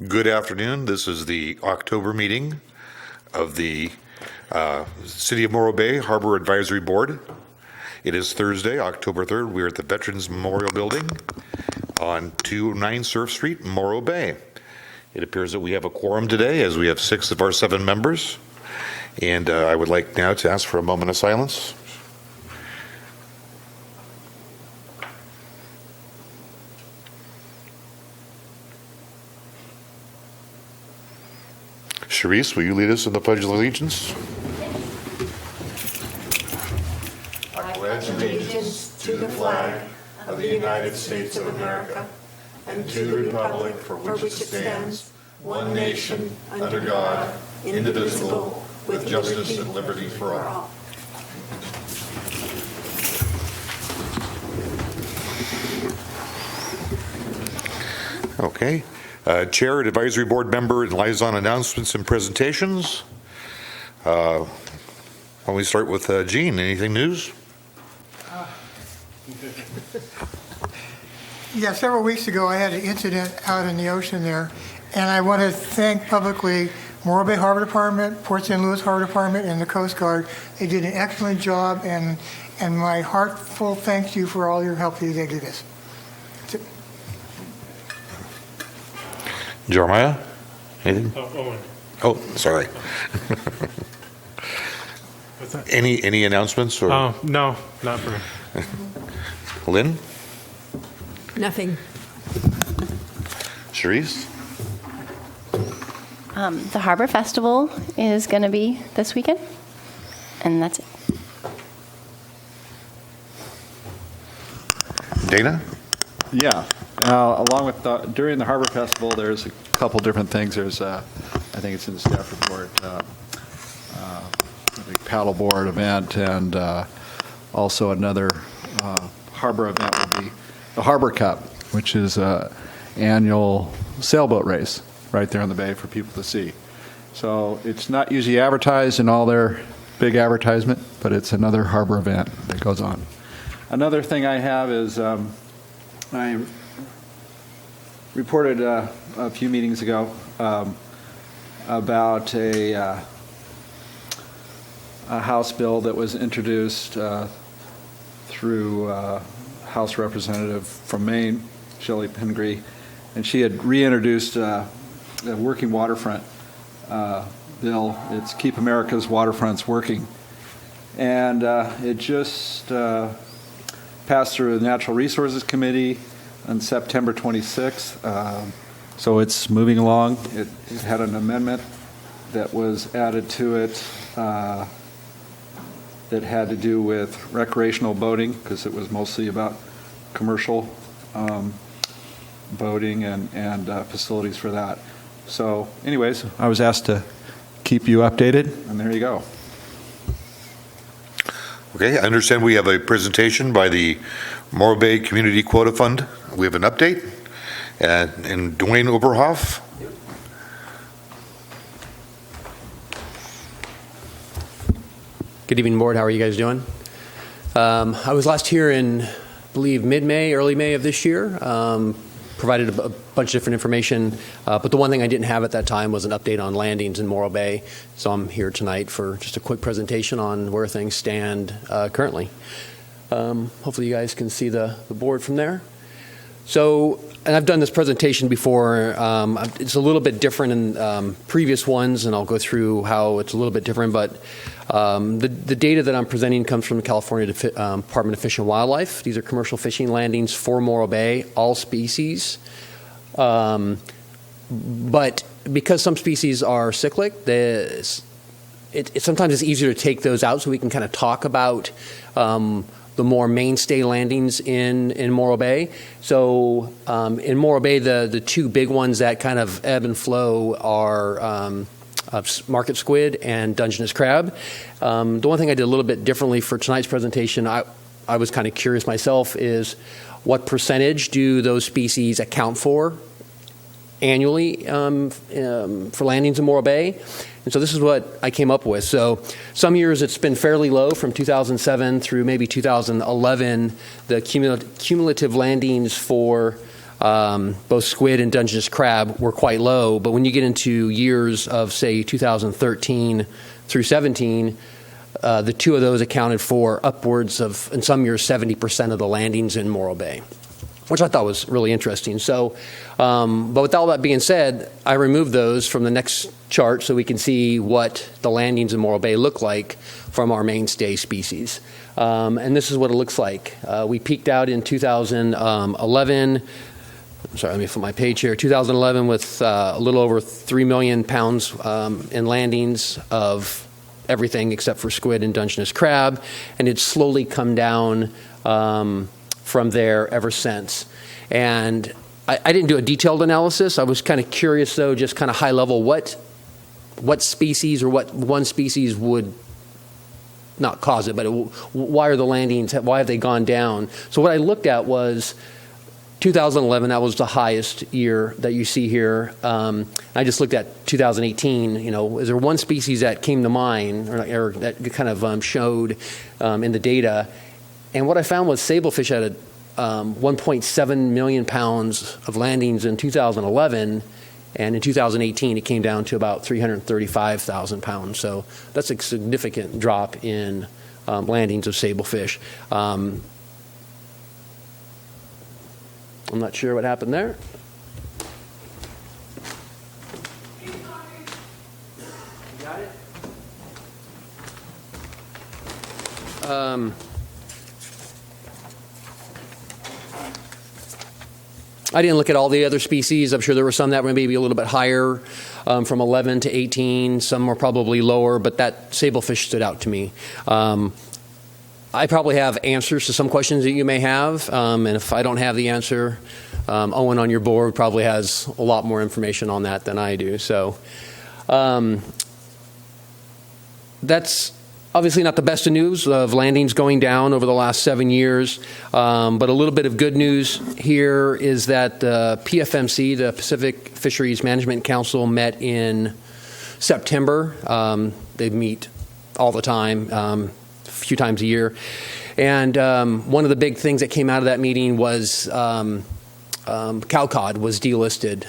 Good afternoon. This is the October meeting of the City of Morro Bay Harbor Advisory Board. It is Thursday, October 3rd. We're at the Veterans Memorial Building on 209 Surf Street, Morro Bay. It appears that we have a quorum today, as we have 6 of our 7 members. And I would like now to ask for a moment of silence. Charisse, will you lead us in the Pledge of Allegiance? I pledge allegiance to the flag of the United States of America and to the republic for which it stands, one nation, under God, indivisible, with justice and liberty for all. Okay. Chair and Advisory Board member liaison announcements and presentations. Why don't we start with Gene? Anything news? Yeah, several weeks ago I had an incident out in the ocean there, and I want to thank publicly Morro Bay Harbor Department, Port St. Louis Harbor Department, and the Coast Guard. They did an excellent job, and my heartfelt thanks to you for all your help that they did this. Jeremiah? Anything? Owen. Oh, sorry. What's that? Any announcements? Or? Oh, no, not for me. Lynn? Nothing. Charisse? The Harbor Festival is going to be this weekend, and that's it. Dana? Yeah. Along with during the Harbor Festival, there's a couple different things. There's, I think it's in the staff report, a big paddleboard event, and also another harbor event will be the Harbor Cup, which is an annual sailboat race right there on the bay for people to see. So it's not usually advertised in all their big advertisement, but it's another harbor event that goes on. Another thing I have is I reported a few meetings ago about a House bill that was introduced through House Representative from Maine, Shelley Pingree, and she had reintroduced the Working Waterfront bill. It's Keep America's Waterfronts Working. And it just passed through the Natural Resources Committee on September 26th. So it's moving along. It had an amendment that was added to it that had to do with recreational boating, because it was mostly about commercial boating and facilities for that. So anyways, I was asked to keep you updated, and there you go. Okay, I understand we have a presentation by the Morro Bay Community Quota Fund. We have an update. And Dwayne Oberhoff. Good evening, board. How are you guys doing? I was last here in, I believe, mid-May, early May of this year. Provided a bunch of different information, but the one thing I didn't have at that time was an update on landings in Morro Bay. So I'm here tonight for just a quick presentation on where things stand currently. Hopefully you guys can see the board from there. So, and I've done this presentation before. It's a little bit different in previous ones, and I'll go through how it's a little bit different. But the data that I'm presenting comes from the California Department of Fish and Wildlife. These are commercial fishing landings for Morro Bay, all species. But because some species are cyclic, sometimes it's easier to take those out so we can kind of talk about the more mainstay landings in Morro Bay. So in Morro Bay, the two big ones that kind of ebb and flow are market squid and Dungeness crab. The one thing I did a little bit differently for tonight's presentation, I was kind of curious myself, is what percentage do those species account for annually for landings in Morro Bay? And so this is what I came up with. So some years it's been fairly low from 2007 through maybe 2011. The cumulative landings for both squid and Dungeness crab were quite low. But when you get into years of, say, 2013 through 17, the two of those accounted for upwards of, in some years, 70% of the landings in Morro Bay, which I thought was really interesting. So, but with all that being said, I removed those from the next chart so we can see what the landings in Morro Bay look like from our mainstay species. And this is what it looks like. We peaked out in 2011. Sorry, let me flip my page here. 2011 with a little over 3 million pounds in landings of everything except for squid and Dungeness crab, and it's slowly come down from there ever since. And I didn't do a detailed analysis. I was kind of curious, though, just kind of high level, what species or what one species would not cause it, but why are the landings, why have they gone down? So what I looked at was 2011, that was the highest year that you see here. I just looked at 2018, is there one species that came to mind or that kind of showed in the data? And what I found was sablefish had 1.7 million pounds of landings in 2011, and in 2018 it came down to about 335,000 pounds. So that's a significant drop in landings of sablefish. I'm not sure what happened there. You got it? I didn't look at all the other species. I'm sure there were some that were maybe a little bit higher, from 11 to 18. Some were probably lower, but that sablefish stood out to me. I probably have answers to some questions that you may have, and if I don't have the answer, Owen on your board probably has a lot more information on that than I do. So that's obviously not the best of news of landings going down over the last 7 years, but a little bit of good news here is that the PFMC, the Pacific Fisheries Management Council, met in September. They meet all the time. A few times a year. And one of the big things that came out of that meeting was cowcod was delisted.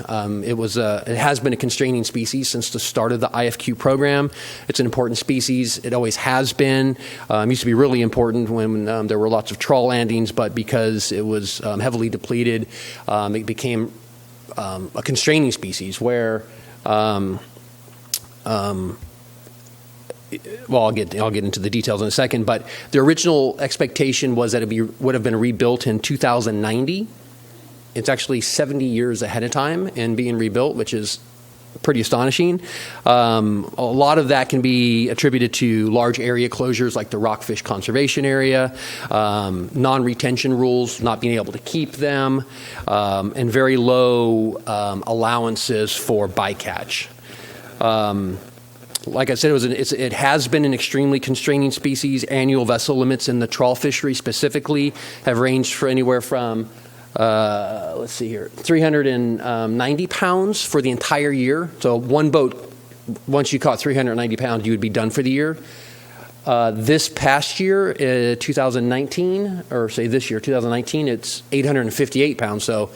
It has been a constraining species since the start of the IFQ program. It's an important species. It always has been. It used to be really important when there were lots of trawl landings, but because it was heavily depleted, it became a constraining species where well, I'll get into the details in a second, but the original expectation was that it would have been rebuilt in 2090. It's actually 70 years ahead of time in being rebuilt, which is pretty astonishing. A lot of that can be attributed to large area closures like the rockfish conservation area, non-retention rules, not being able to keep them, and very low allowances for bycatch. Like I said, it has been an extremely constraining species. Annual vessel limits in the trawl fishery specifically have ranged for anywhere from, 390 pounds for the entire year. So one boat, once you caught 390 pounds, you would be done for the year. This past year, 2019, or say this year, 2019, it's 858 pounds. So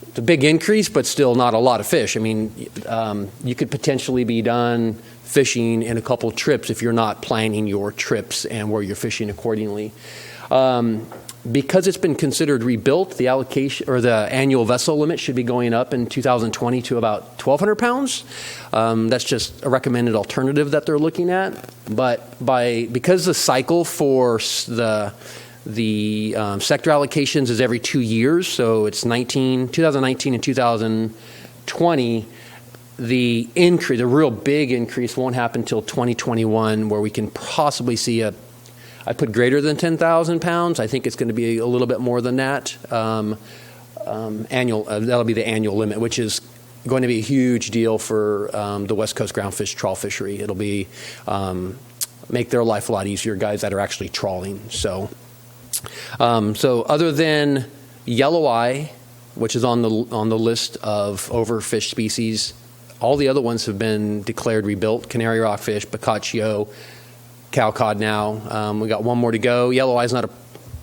it's a big increase, but still not a lot of fish. I mean, you could potentially be done fishing in a couple trips if you're not planning your trips and where you're fishing accordingly. Because it's been considered rebuilt, the allocation or the annual vessel limit should be going up in 2020 to about 1,200 pounds. That's just a recommended alternative that they're looking at. But because the cycle for the sector allocations is every 2 years, so it's 2019 and 2020. The real big increase won't happen until 2021, where we can possibly see I put greater than 10,000 pounds. I think it's going to be a little bit more than that. Annual, that'll be the annual limit, which is going to be a huge deal for the West Coast groundfish trawl fishery. It'll be make their life a lot easier, guys that are actually trawling. So other than yellow eye, which is on the list of overfished species, all the other ones have been declared rebuilt. Canary rockfish, Bocaccio, cowcod now. We got one more to go. Yellow eye is not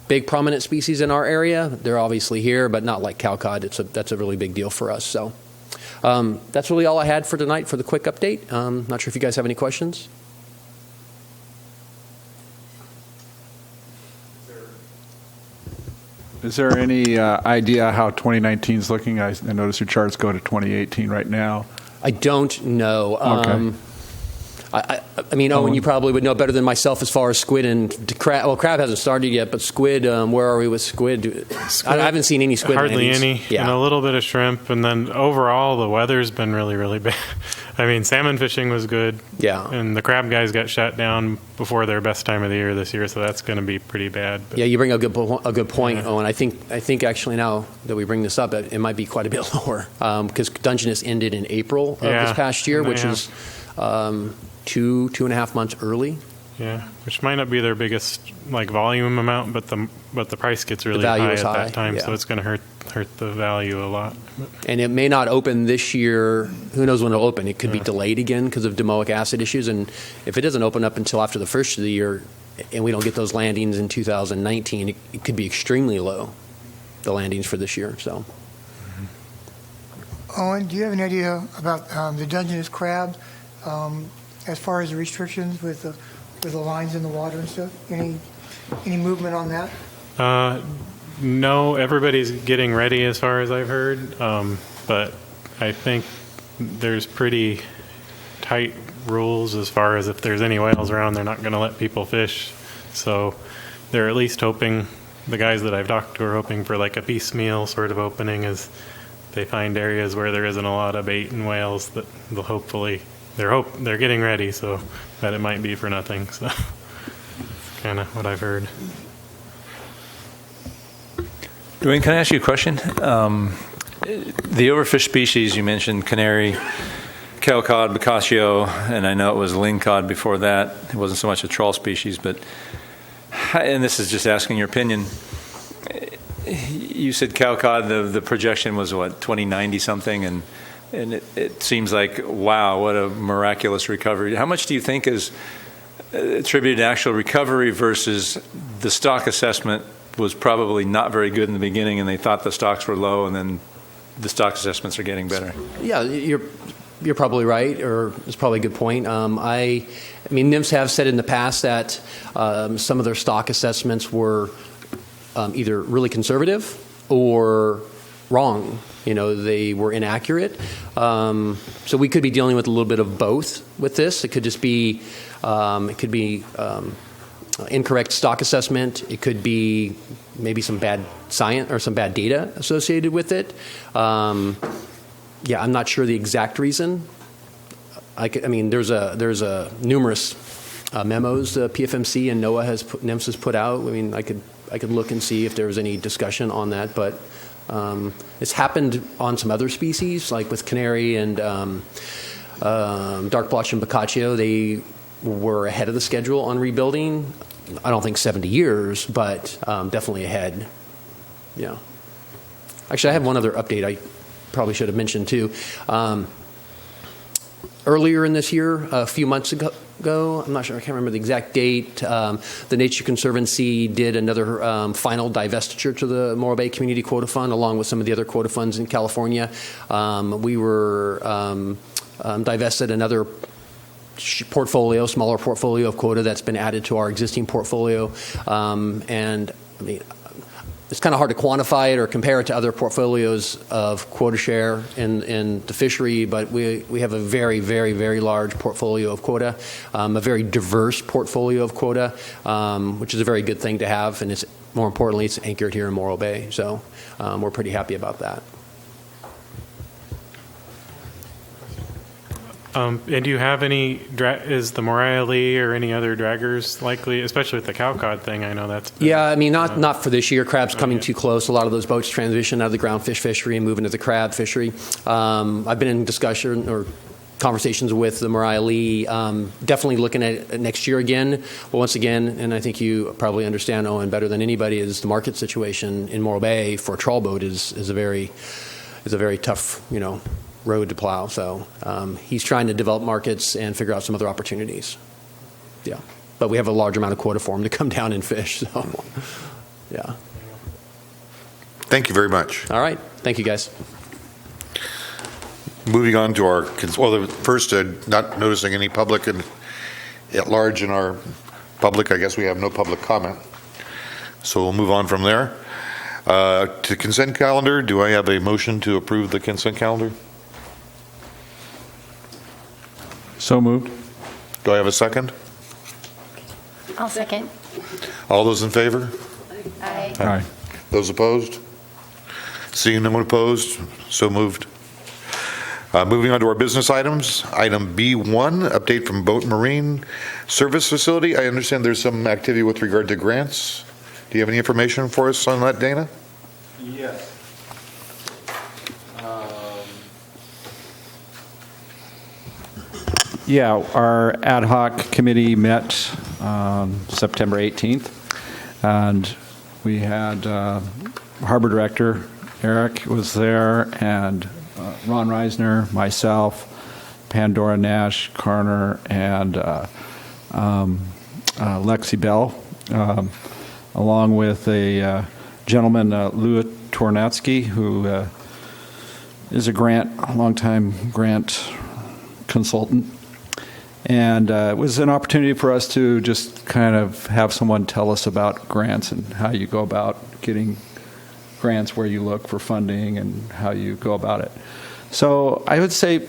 big prominent species in our area. They're obviously here, but not like cowcod. That's a really big deal for us. So that's really all I had for tonight for the quick update. Not sure if you guys have any questions. Is there any idea how 2019 is looking? I notice your charts go to 2018 right now. I don't know. Okay. I mean, Owen, you probably would know better than myself as far as squid and crab. Well, crab hasn't started yet, but squid, where are we with squid? I haven't seen any squid. Hardly landings. any, and a little bit of shrimp. And then overall, the weather's been really, really bad. I mean, salmon fishing was good. Yeah. And the crab guys got shut down before their best time of the year this year, so that's going to be pretty bad. But Yeah, you bring a good point, Yeah. Owen. I think actually now that we bring this up, it might be quite a bit lower because Dungeness ended in April of this past year, which is 2.5 months early. Yeah, which might not be their biggest volume amount, but the price gets really value high is at high, that time, yeah. so it's going to hurt the value a lot. And it may not open this year. Who knows when it'll open? It could be delayed again because of domoic acid issues. And if it doesn't open up until after the first of the year, and we don't get those landings in 2019, it could be extremely low, the landings for this year. So, Owen, do you have an idea about the Dungeness crab as far as the restrictions with the lines in the water and stuff? Any movement on that? No, everybody's getting ready as far as I've heard, but I think there's pretty tight rules as far as if there's any whales around, they're not going to let people fish. So they're at least hoping, the guys that I've talked to are hoping for a piecemeal sort of opening as they find areas where there isn't a lot of bait and whales that they'll hopefully, they're getting ready so that it might be for nothing. So that's kind of what I've heard. Dwayne, can I ask you a question? The overfished species, you mentioned canary, cowcod, boccaccio, and I know it was lingcod before that. It wasn't so much a trawl species, but, and this is just asking your opinion, you said cowcod, the projection was what, 2090 something, and it seems like, wow, what a miraculous recovery. How much do you think is attributed to actual recovery versus the stock assessment was probably not very good in the beginning and they thought the stocks were low, and then the stock assessments are getting better? yeah, you're probably right, or it's probably a good point. I mean, NIMS have said in the past that some of their stock assessments were either really conservative or wrong. They were inaccurate. So we could be dealing with a little bit of both with this. It could just be, incorrect stock assessment. It could be maybe some bad science or some bad data associated with it. I'm not sure the exact reason. There's numerous memos PFMC and NOAA NIMS has put out. I could look and see if there was any discussion on that, but it's happened on some other species, like with canary and dark blotch and boccaccio. They were ahead of the schedule on rebuilding. I don't think 70 years, but definitely ahead. Yeah. Actually, I have one other update I probably should have mentioned too. Earlier in this year, a few months ago, I'm not sure, I can't remember the exact date, the Nature Conservancy did another final divestiture to the Morro Bay Community Quota Fund, along with some of the other quota funds in California. We were divested another smaller portfolio of quota that's been added to our existing portfolio. It's kind of hard to quantify it or compare it to other portfolios of quota share in the fishery, but we have a very, very, very large portfolio of quota, a very diverse portfolio of quota, which is a very good thing to have, and it's more importantly, it's anchored here in Morro Bay, so we're pretty happy about that. And do you have any, is the Mariah Lee or any other draggers likely, especially with the cowcod thing? I know that's been, yeah, not for this year. Crab's coming too close. A lot of those boats transition out of the groundfish fishery and move into the crab fishery. I've been in discussion or conversations with the Mariah Lee, definitely looking at it next year again. But once again, and I think you probably understand, Owen, better than anybody, is the market situation in Morro Bay for a trawl boat is a very tough, road to plow. So he's trying to develop markets and figure out some other opportunities. Yeah, but we have a large amount of quota for him to come down and fish. So Yeah. Thank you very much. All right. Thank you, guys. Moving on to our, first, not noticing any public at large in our public. I guess we have no public comment. So we'll move on from there. To consent calendar, do I have a motion to approve the consent calendar? So moved. Do I have a second? I'll second. All those in favor? Aye. Aye. Those opposed? Seeing no one opposed, so moved. Moving on to our business items. Item B1, update from Boat Marine Service Facility. I understand there's some activity with regard to grants. Do you have any information for us on that, Dana? Yes. Yeah, our ad hoc committee met September 18th, and we had Harbor Director Eric was there, and Ron Reisner, myself, Pandora Nash, Carner, and Lexi Bell, along with a gentleman, Louis Tornatsky, who is a longtime grant consultant. And it was an opportunity for us to just kind of have someone tell us about grants and how you go about getting grants, where you look for funding, and how you go about it. So I would say,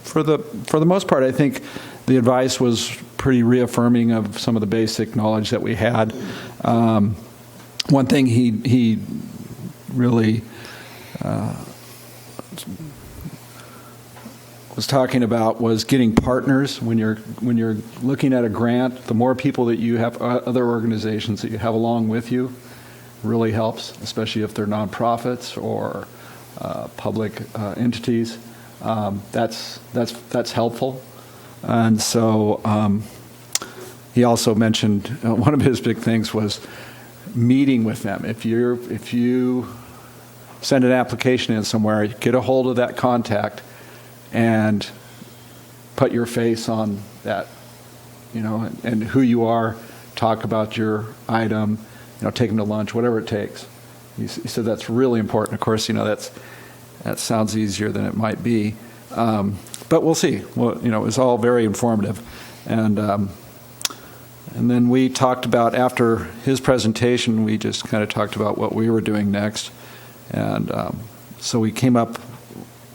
for the most part, I think the advice was pretty reaffirming of some of the basic knowledge that we had. One thing he really was talking about was getting partners. When you're looking at a grant, the more people that you have, other organizations that you have along with you, really helps, especially if they're nonprofits or public entities. That's helpful. And so he also mentioned one of his big things was meeting with them. If you send an application in somewhere, get a hold of that contact and put your face on that, and who you are, talk about your item, take them to lunch, whatever it takes. He said that's really important. Of course, that sounds easier than it might be, but we'll see. Well, it was all very informative, and then we talked about, after his presentation, we just kind of talked about what we were doing next, and so we came up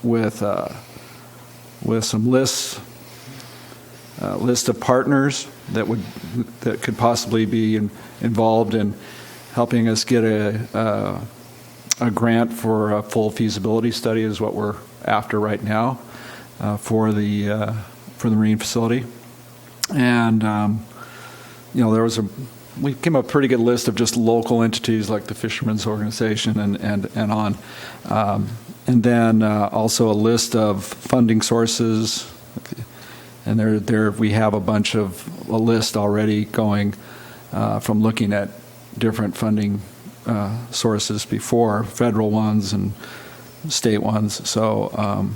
with some list of partners that could possibly be involved in helping us get a grant for a full feasibility study, is what we're after right now for the marine facility. And we came up with a pretty good list of just local entities like the Fishermen's Organization and on. And then also a list of funding sources, and there we have a list already going from looking at different funding sources before, federal ones and state ones. So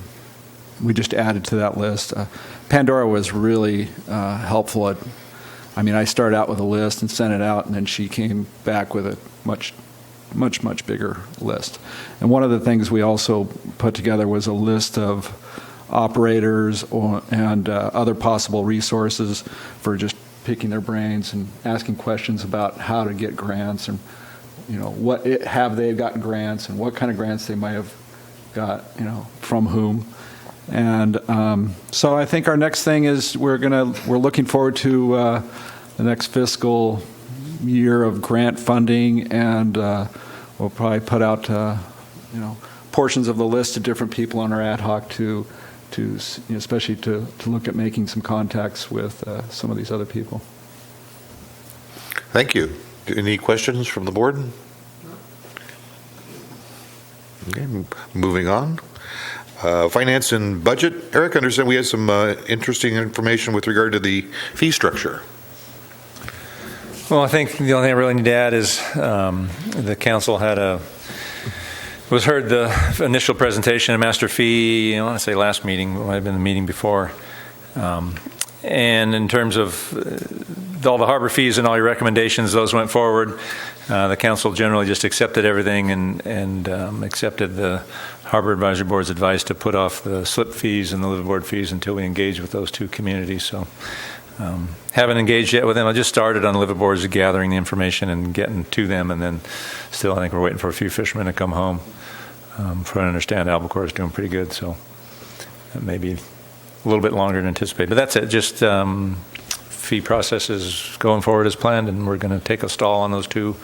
we just added to that list. Pandora was really helpful at. I started out with a list and sent it out, and then she came back with a much bigger list. And one of the things we also put together was a list of operators and other possible resources for just picking their brains and asking questions about how to get grants, and have they gotten grants, and what kind of grants they might have got, from whom. And so I think our next thing is we're looking forward to the next fiscal year of grant funding, and we'll probably put out portions of the list to different people on our ad hoc to especially to look at making some contacts with some of these other people. Thank you. Any questions from the board? Okay, moving on. Finance and budget. Eric, I understand we had some interesting information with regard to the fee structure. Well, I think the only thing I really need to add is the council heard the initial presentation of master fee, I want to say last meeting, might have been the meeting before. And in terms of all the harbor fees and all your recommendations, those went forward. The council generally just accepted everything and accepted the Harbor Advisory Board's advice to put off the slip fees and the liveaboard fees until we engage with those two communities. So haven't engaged yet with them. I just started on liveaboards, gathering the information and getting to them, and then still I think we're waiting for a few fishermen to come home. From what I understand, Albacore is doing pretty good, so that may be a little bit longer than anticipated. But that's it. Just fee process is going forward as planned, and we're going to take a stall on those two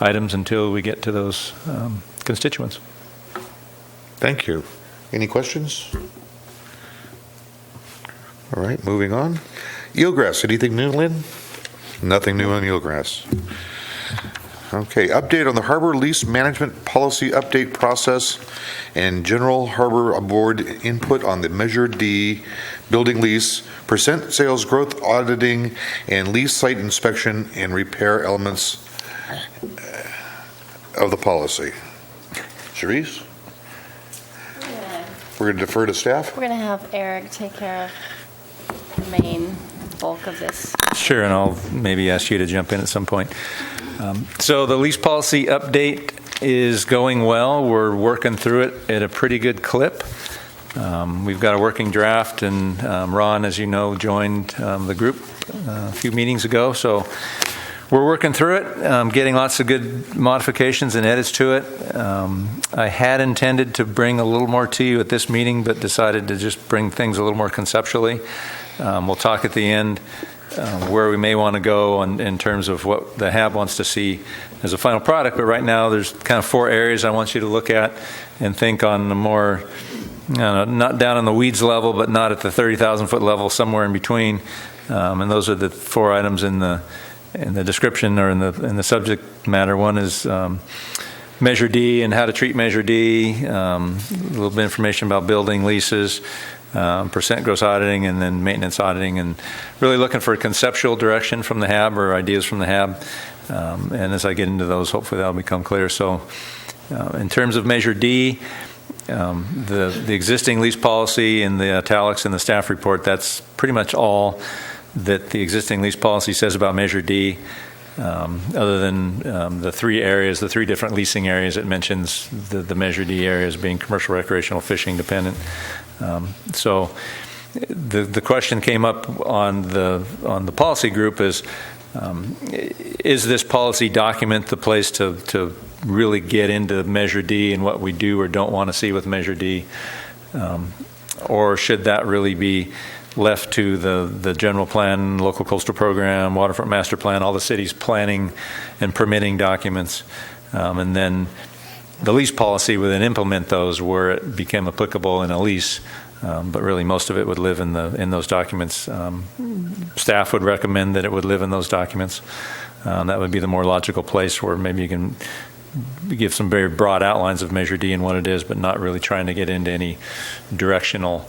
items until we get to those constituents. Thank you. Any questions? All right, moving on. Eelgrass, anything new, Lynn? Nothing new on eelgrass. Okay, update on the harbor lease management policy update process and general harbor board input on the Measure D building lease, percent sales growth auditing, and lease site inspection and repair elements of the policy. Sharice? We're going to defer to staff? We're going to have Eric take care of the main bulk of this. Sure, and I'll maybe ask you to jump in at some point. So the lease policy update is going well. We're working through it at a pretty good clip. We've got a working draft, and Ron, as you know, joined the group a few meetings ago. So we're working through it, getting lots of good modifications and edits to it. I had intended to bring a little more to you at this meeting, but decided to just bring things a little more conceptually. We'll talk at the end where we may want to go in terms of what the HAB wants to see as a final product. But right now, there's kind of 4 areas I want you to look at and think on the more, not down in the weeds level, but not at the 30,000-foot level, somewhere in between. And those are the 4 items in the description or in the subject matter. One is Measure D and how to treat Measure D, a little bit of information about building leases, percent gross auditing, and then maintenance auditing, and really looking for a conceptual direction from the HAB or ideas from the HAB. And as I get into those, hopefully that'll become clear. So in terms of Measure D, the existing lease policy in the italics in the staff report, that's pretty much all that the existing lease policy says about Measure D, other than the 3 areas, the 3 different leasing areas it mentions, the Measure D areas being commercial, recreational, fishing dependent. So the question came up on the policy group is this policy document the place to really get into Measure D and what we do or don't want to see with Measure D? Or should that really be left to the general plan, local coastal program, waterfront master plan, all the city's planning and permitting documents, and then the lease policy would then implement those where it became applicable in a lease, but really most of it would live in those documents. Staff would recommend that it would live in those documents. That would be the more logical place where maybe you can give some very broad outlines of Measure D and what it is, but not really trying to get into any directional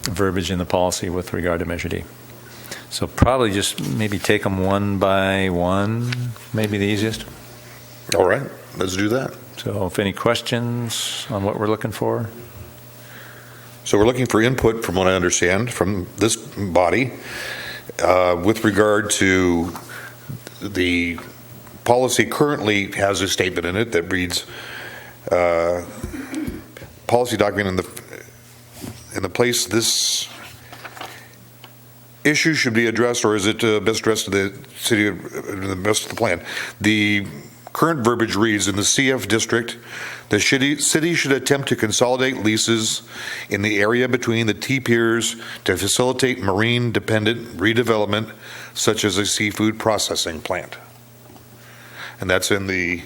verbiage in the policy with regard to Measure D. So probably just maybe take them one by one, maybe the easiest. All right, let's do that. So if any questions on what we're looking for? So we're looking for input, from what I understand, from this body with regard to the policy currently has a statement in it that reads, policy document in the place this issue should be addressed, or is it best addressed to the city, the rest of the plan? The current verbiage reads, in the CF district, the city should attempt to consolidate leases in the area between the T-piers to facilitate marine-dependent redevelopment, such as a seafood processing plant. And that's in the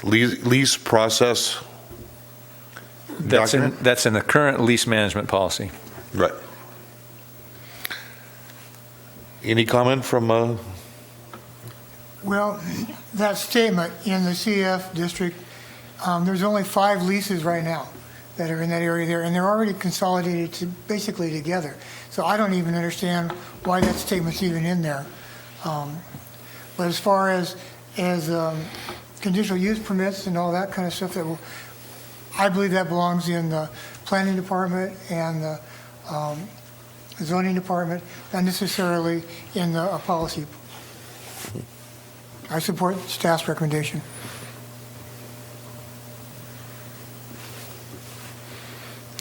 lease process document? That's in the current lease management policy. Right. Any comment from... Well, that statement in the CF district, there's only 5 leases right now that are in that area there, and they're already consolidated basically together. So I don't even understand why that statement's even in there. But as far as conditional use permits and all that kind of stuff, I believe that belongs in the planning department and the zoning department, not necessarily in the policy. I support staff's recommendation.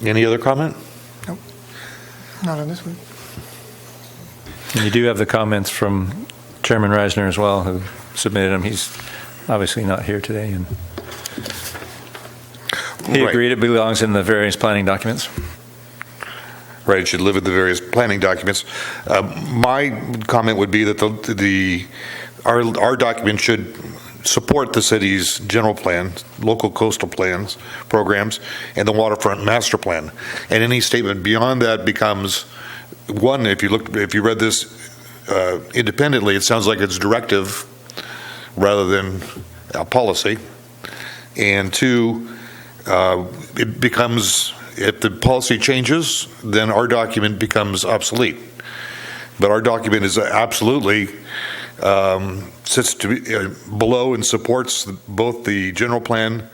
Any other comment? Nope, not on this one. And you do have the comments from Chairman Reisner as well, who submitted them. He's obviously not here today, and he Right. agreed it belongs in the various planning documents. Right, it should live in the various planning documents. My comment would be that our document should support the city's general plan, local coastal plans, programs, and the waterfront master plan. And any statement beyond that becomes, one, if you read this independently, it sounds like it's directive rather than a policy. And two, it becomes, if the policy changes, then our document becomes obsolete. But our document is absolutely sits to be, below and supports both the general plan,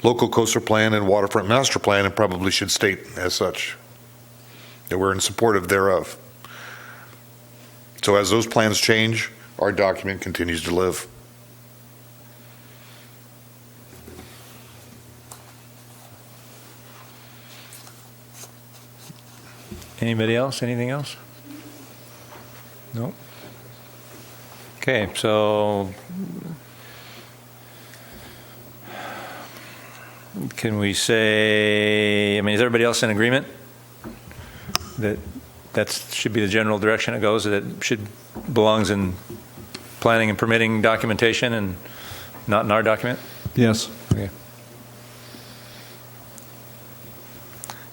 local coastal plan, and waterfront master plan, and probably should state as such that we're in support of thereof. So as those plans change, our document continues to live. Anybody else? Anything else? No. Okay, so can we say, I mean, is everybody else in agreement that should be the general direction it goes, that it belongs in planning and permitting documentation and not in our document? Yes. Okay.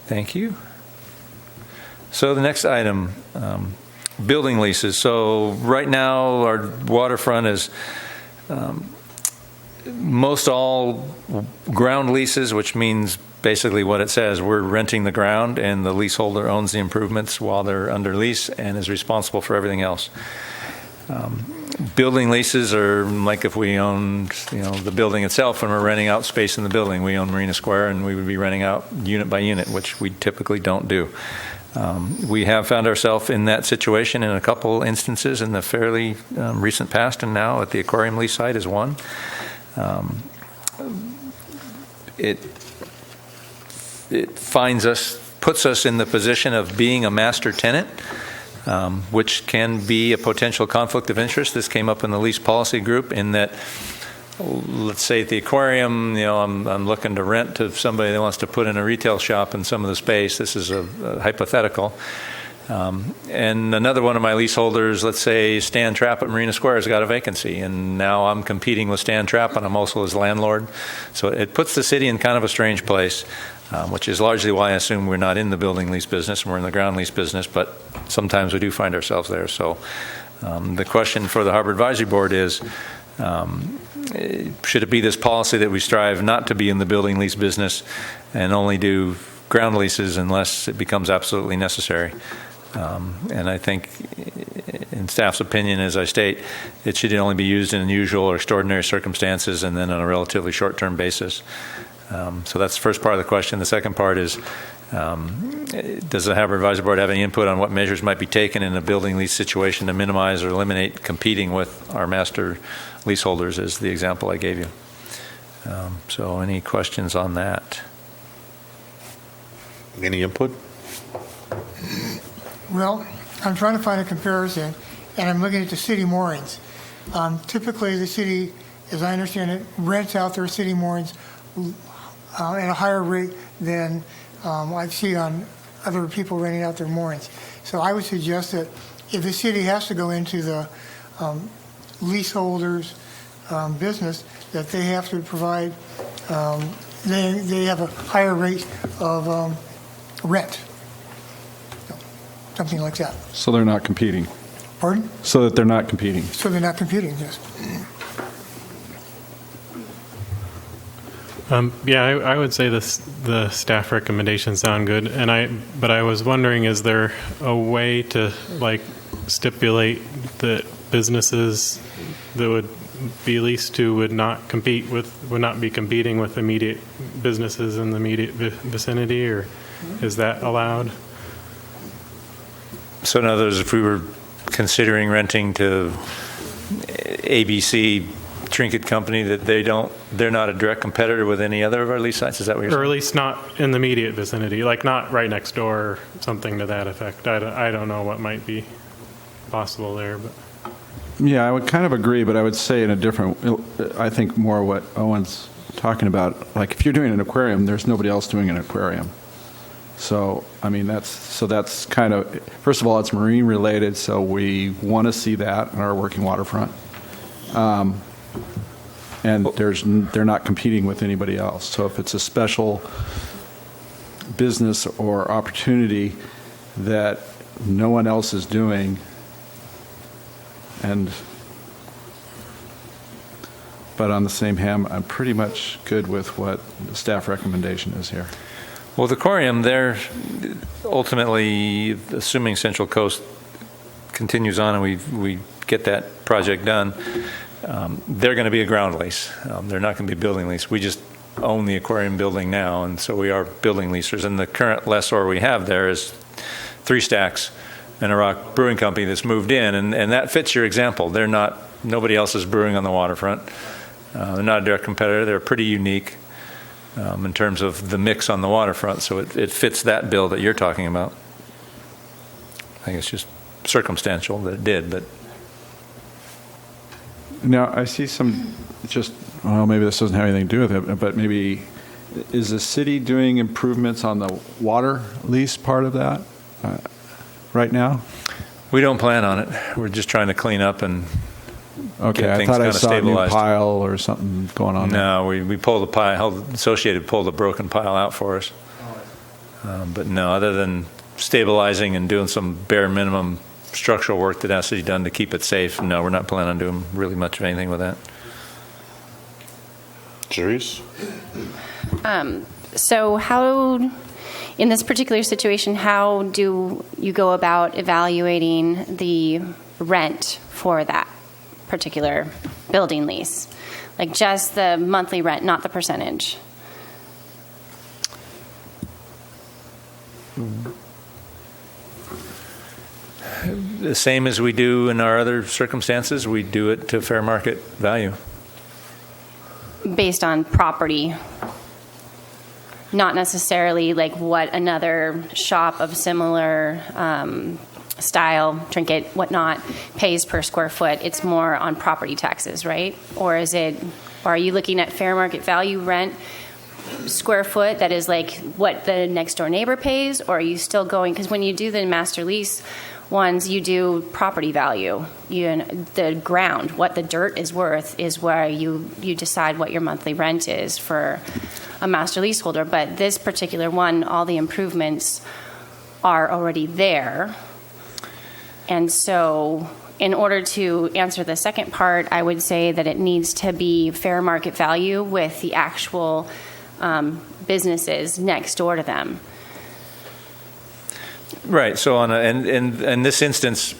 Thank you. So the next item, building leases. So right now, our waterfront is most all ground leases, which means basically what it says. We're renting the ground, and the leaseholder owns the improvements while they're under lease and is responsible for everything else. Building leases are like if we owned, the building itself, and we're renting out space in the building. We own Marina Square, and we would be renting out unit by unit, which we typically don't do. We have found ourselves in that situation in a couple instances in the fairly recent past, and now at the aquarium lease site is one. It puts us in the position of being a master tenant, which can be a potential conflict of interest. This came up in the lease policy group in that, let's say at the aquarium, I'm looking to rent to somebody that wants to put in a retail shop in some of the space. This is a hypothetical. And another one of my leaseholders, let's say Stan Trapp at Marina Square, has got a vacancy, and now I'm competing with Stan Trapp, and I'm also his landlord. So it puts the city in kind of a strange place, which is largely why I assume we're not in the building lease business, and we're in the ground lease business, but sometimes we do find ourselves there. So the question for the Harbor Advisory Board is, should it be this policy that we strive not to be in the building lease business and only do ground leases unless it becomes absolutely necessary? And I think, in staff's opinion, as I state, it should only be used in unusual or extraordinary circumstances and then on a relatively short-term basis. So that's the first part of the question. The second part is, does the Harbor Advisory Board have any input on what measures might be taken in a building lease situation to minimize or eliminate competing with our master leaseholders, as the example I gave you? So any questions on that? Any input? Well, I'm trying to find a comparison, and I'm looking at the city moorings. Typically, the city, as I understand it, rents out their city moorings at a higher rate than I see on other people renting out their moorings. So I would suggest that if the city has to go into the leaseholders' business, that they have to provide, they have a higher rate of rent. Something like that. So they're not competing. Pardon? So that they're not competing. So they're not competing, yes. Yeah, I would say the staff recommendations sound good, but I was wondering, is there a way to stipulate that businesses that would be leased to would not be competing with immediate businesses in the immediate vicinity, or is that allowed? So in other words, if we were considering renting to ABC Trinket Company, that they're not a direct competitor with any other of our lease sites? Is that what you're saying? Or at least not in the immediate vicinity, like not right next door or something to that effect. I don't know what might be possible there, but. Yeah, I would kind of agree, but I would say in a different, I think more what Owen's talking about. Like if you're doing an aquarium, there's nobody else doing an aquarium. So, I mean, that's kind of, first of all, it's marine related, so we want to see that in our working waterfront. And they're not competing with anybody else. So if it's a special business or opportunity that no one else is doing, but on the same hand, I'm pretty much good with what the staff recommendation is here. Well, the aquarium, they're ultimately, assuming Central Coast continues on and we get that project done, they're going to be a ground lease. They're not going to be a building lease. We just own the aquarium building now, and so we are building leasers. And the current lessor we have there is Three Stacks and a rock brewing company that's moved in, and that fits your example. Nobody else is brewing on the waterfront. They're not a direct competitor. They're pretty unique in terms of the mix on the waterfront, so it fits that bill that you're talking about. I think it's just circumstantial that it did, but. Now, I see some, maybe this doesn't have anything to do with it, but maybe, is the city doing improvements on the water lease part of that right now? We don't plan on it. We're just trying to clean up and okay, get things I thought I kind of saw stabilized. A new pile or something going on there. No, we pulled the pile, Associated pulled the broken pile out for us. But no, other than stabilizing and doing some bare minimum structural work that has to be done to keep it safe, no, we're not planning on doing really much of anything with that. Serious? So how, in this particular situation, how do you go about evaluating the rent for that particular building lease? Like just the monthly rent, not the percentage? The same as we do in our other circumstances, we do it to fair market value. Based on property, not necessarily like what another shop of similar style, trinket, whatnot, pays per square foot. It's more on property taxes, right? Or are you looking at fair market value rent square foot that is like what the next door neighbor pays? Or are you still going, because when you do the master lease ones, you do property value. The ground, what the dirt is worth, is where you decide what your monthly rent is for a master leaseholder. But this particular one, all the improvements are already there. And so in order to answer the second part, I would say that it needs to be fair market value with the actual businesses next door to them. Right. So in this instance,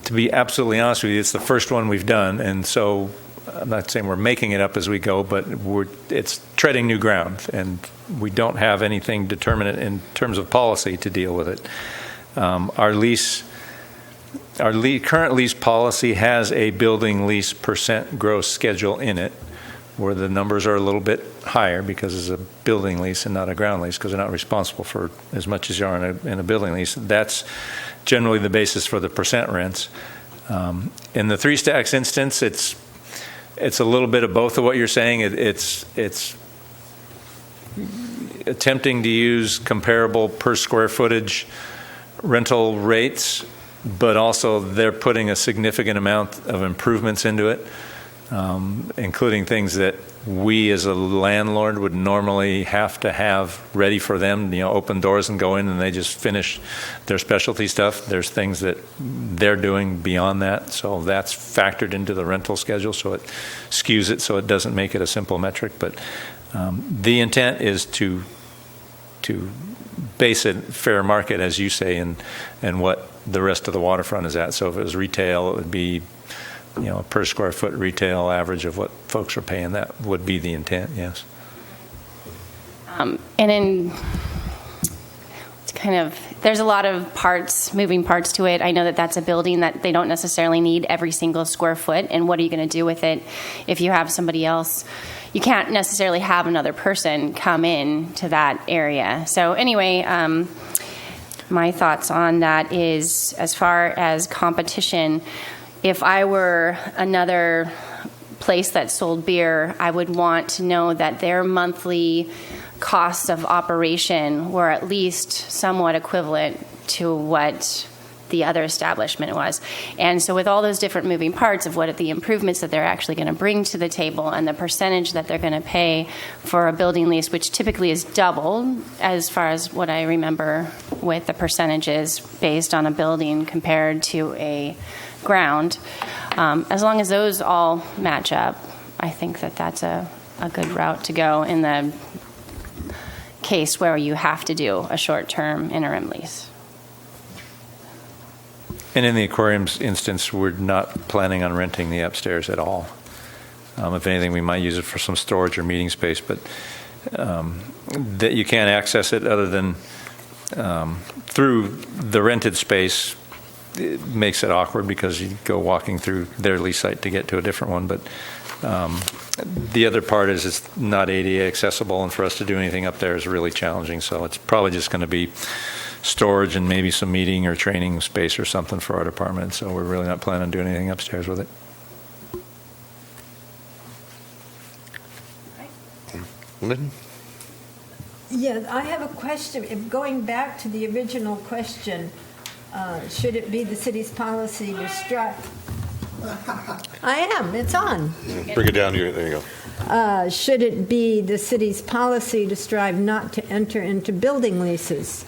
to be absolutely honest with you, it's the first one we've done, and so I'm not saying we're making it up as we go, but it's treading new ground, and we don't have anything determinate in terms of policy to deal with it. Our current lease policy has a building lease percent gross schedule in it, where the numbers are a little bit higher because it's a building lease and not a ground lease, because they're not responsible for as much as you are in a building lease. That's generally the basis for the percent rents. In the Three Stacks instance, it's a little bit of both of what you're saying. It's attempting to use comparable per square footage rental rates, but also they're putting a significant amount of improvements into it. Including things that we as a landlord would normally have to have ready for them, open doors and go in and they just finish their specialty stuff. There's things that they're doing beyond that, so that's factored into the rental schedule, so it skews it so it doesn't make it a simple metric. But the intent is to base it fair market, as you say, and what the rest of the waterfront is at. So if it was retail, it would be a per square foot retail average of what folks are paying. That would be the intent, yes. And in, there's a lot of moving parts to it. I know that that's a building that they don't necessarily need every single square foot, and what are you going to do with it if you have somebody else? You can't necessarily have another person come in to that area. So anyway, my thoughts on that is, as far as competition, if I were another place that sold beer, I would want to know that their monthly costs of operation were at least somewhat equivalent to what the other establishment was. And so with all those different moving parts of what the improvements that they're actually going to bring to the table and the percentage that they're going to pay for a building lease, which typically is doubled as far as what I remember with the percentages based on a building compared to a ground, as long as those all match up, I think that that's a good route to go in the case where you have to do a short-term interim lease. And in the aquarium's instance, we're not planning on renting the upstairs at all. If anything, we might use it for some storage or meeting space, but that you can't access it other than through the rented space. It makes it awkward because you go walking through their lease site to get to a different one. But the other part is it's not ADA accessible, and for us to do anything up there is really challenging. So it's probably just going to be storage and maybe some meeting or training space or something for our department. So we're really not planning on doing anything upstairs with it. Lynn? Yeah, I have a question. Going back to the original question, should it be the city's policy to strive? I am. It's on. Bring it down here. There you go. Should it be the city's policy to strive not to enter into building leases?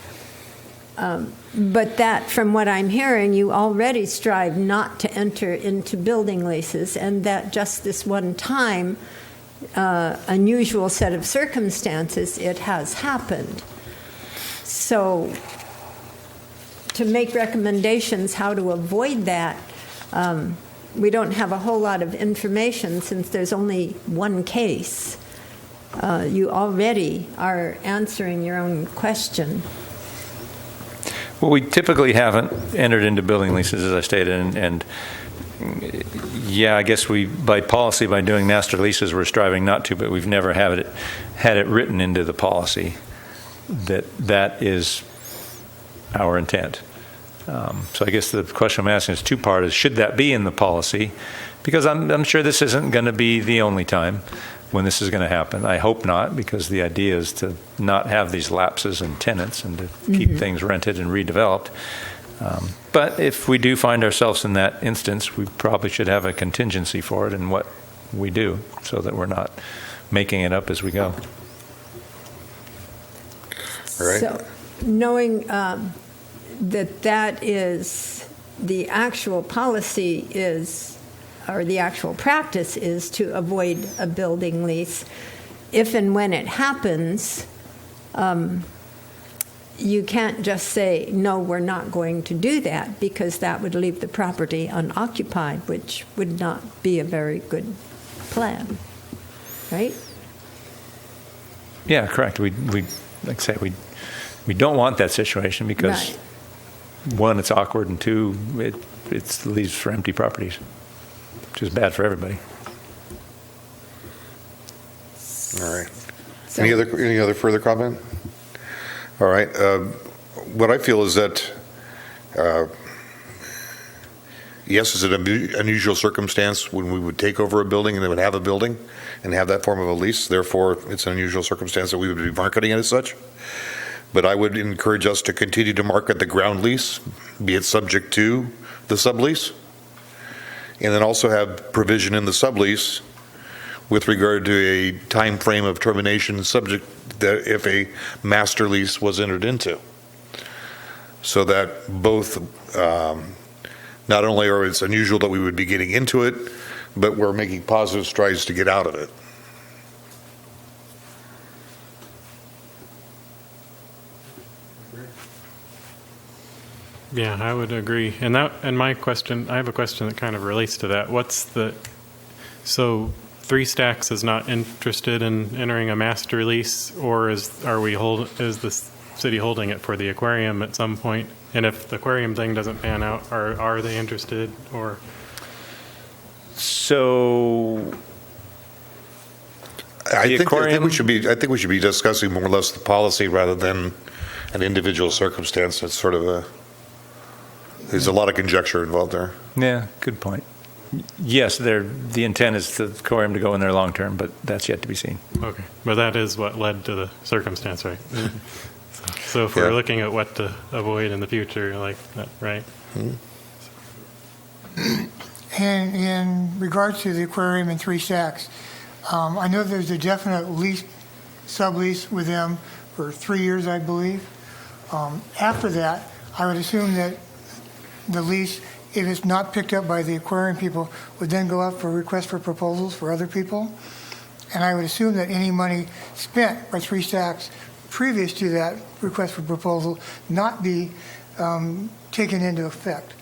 But that, from what I'm hearing, you already strive not to enter into building leases, and that just this one time, unusual set of circumstances, it has happened. So to make recommendations how to avoid that, we don't have a whole lot of information since there's only one case. You already are answering your own question. Well, we typically haven't entered into building leases, as I stated, and yeah, I guess we, by policy, by doing master leases, we're striving not to, but we've never had it written into the policy that is our intent. So I guess the question I'm asking is two-part: is should that be in the policy? Because I'm sure this isn't going to be the only time when this is going to happen. I hope not, because the idea is to not have these lapses in tenants and to keep things rented and redeveloped. But if we do find ourselves in that instance, we probably should have a contingency for it in what we do so that we're not making it up as we go. All right. So knowing that is the actual policy is, or the actual practice is to avoid a building lease. If and when it happens, you can't just say, no, we're not going to do that, because that would leave the property unoccupied, which would not be a very good plan, right? Yeah, correct. We like I say, we don't want that situation because, Right. one, it's awkward, and two, it leaves for empty properties, which is bad for everybody. All right. Any other further comment? All right. What I feel is that, yes, it's an unusual circumstance when we would take over a building and they would have a building and have that form of a lease. Therefore, it's an unusual circumstance that we would be marketing it as such. But I would encourage us to continue to market the ground lease, be it subject to the sublease, and then also have provision in the sublease with regard to a time frame of termination subject that if a master lease was entered into. So that both, not only are it's unusual that we would be getting into it, but we're making positive strides to get out of it. Yeah, I would agree. And my question, I have a question that kind of relates to that. So Three Stacks is not interested in entering a master lease, or is the city holding it for the aquarium at some point? And if the aquarium thing doesn't pan out, are they interested or? So I think aquarium- we should be discussing more or less the policy rather than an individual circumstance. It's sort of there's a lot of conjecture involved there. yeah, good point. Yes, the intent is the aquarium to go in there long term, but that's yet to be seen. Okay, but that is what led to the circumstance, right? So if we're Yeah. looking at what to avoid in the future, like that, right? And in regards to the aquarium and Three Stacks, I know there's a definite lease, sublease with them for 3 years, I believe. After that, I would assume that the lease, if it's not picked up by the aquarium people, would then go up for request for proposals for other people. And I would assume that any money spent by Three Stacks previous to that request for proposal not be taken into effect.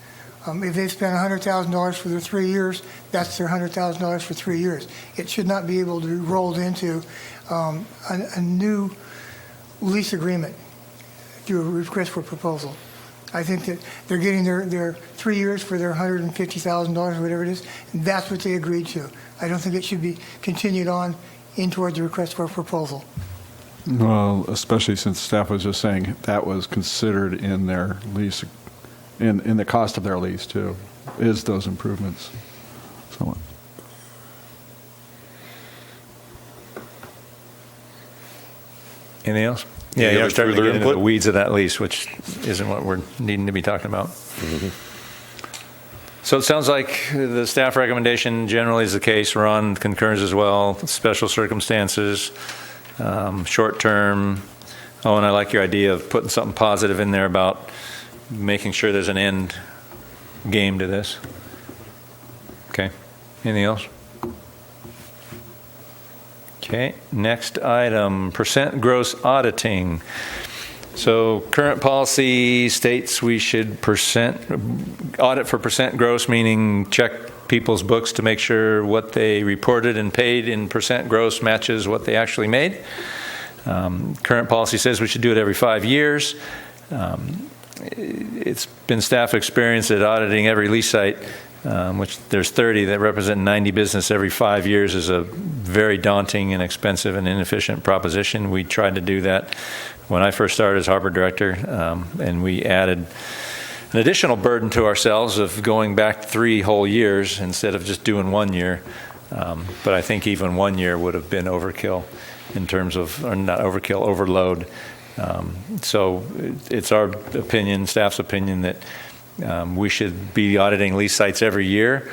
If they spend $100,000 for their 3 years, that's their $100,000 for 3 years. It should not be able to be rolled into a new lease agreement through a request for proposal. I think that they're getting their 3 years for their $150,000, whatever it is, and that's what they agreed to. I don't think it should be continued on in towards the request for a proposal. Well, especially since staff was just saying that was considered in their lease, in the cost of their lease too, is those improvements. So, Anything else? Any Yeah, other you're starting to further get into the input? weeds of that lease, which isn't what we're needing to be talking about. So it sounds like the staff recommendation generally is the case. Ron concurs as well. Special circumstances, short term. Oh, and I like your idea of putting something positive in there about making sure there's an end game to this. Okay. Anything else? Okay. Next item, percent gross auditing. So current policy states we should audit for percent gross, meaning check people's books to make sure what they reported and paid in percent gross matches what they actually made. Current policy says we should do it every 5 years. It's been staff experience at auditing every lease site, which there's 30 that represent 90 business every 5 years, is a very daunting and expensive and inefficient proposition. We tried to do that when I first started as harbor director, and we added an additional burden to ourselves of going back 3 whole years instead of just doing 1 year. But I think even 1 year would have been overkill in terms of, or not overkill, overload. So it's our opinion, staff's opinion, that we should be auditing lease sites every year,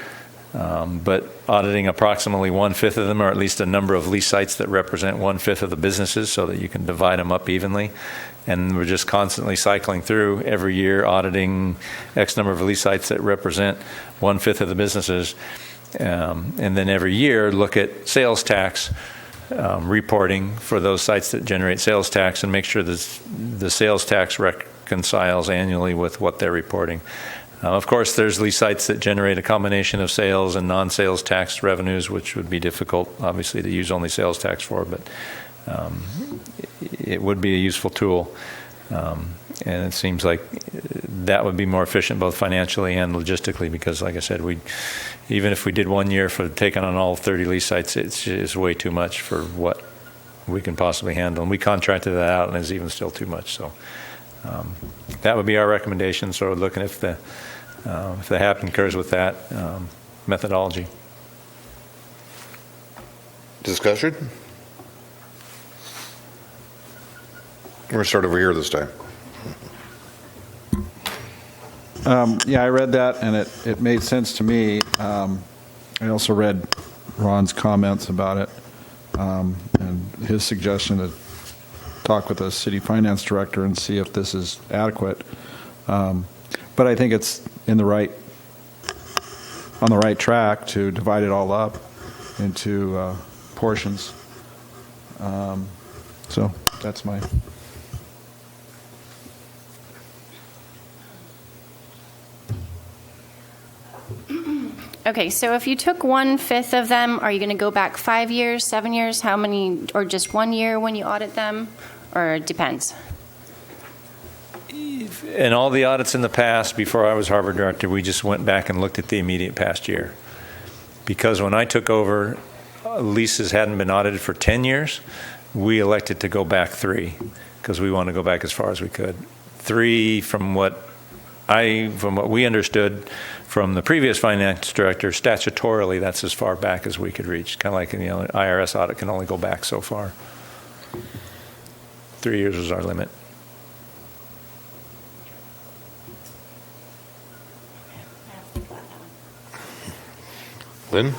but auditing approximately 1/5 of them, or at least a number of lease sites that represent 1/5 of the businesses, so that you can divide them up evenly. And we're just constantly cycling through every year, auditing X number of lease sites that represent 1/5 of the businesses. And then every year look at sales tax reporting for those sites that generate sales tax, and make sure that the sales tax reconciles annually with what they're reporting. Of course, there's lease sites that generate a combination of sales and non-sales tax revenues, which would be difficult, obviously, to use only sales tax for, but it would be a useful tool. And it seems like that would be more efficient both financially and logistically, because, like I said, even if we did 1 year for taking on all 30 lease sites, it's way too much for what we can possibly handle. And we contracted that out, and it's even still too much. So that would be our recommendation. So we're looking if the HAP concurs with that methodology. Discussion? We're going to start over here this time. yeah, I read that, and it made sense to me. I also read Ron's comments about it, and his suggestion to talk with the city finance director and see if this is adequate. But I think it's on the right track to divide it all up into portions. So that's my. Okay, so if you took 1/5 of them, are you going to go back 5 years, 7 years? How many, or just 1 year when you audit them? Or it depends? in all the audits in the past, before I was harbor director, we just went back and looked at the immediate past year. Because when I took over, leases hadn't been audited for 10 years. We elected to go back 3 because we wanted to go back as far as we could. 3 from what we understood from the previous finance director, statutorily, that's as far back as we could reach. Kind of like, IRS audit can only go back so far. 3 years was our limit. Lynn?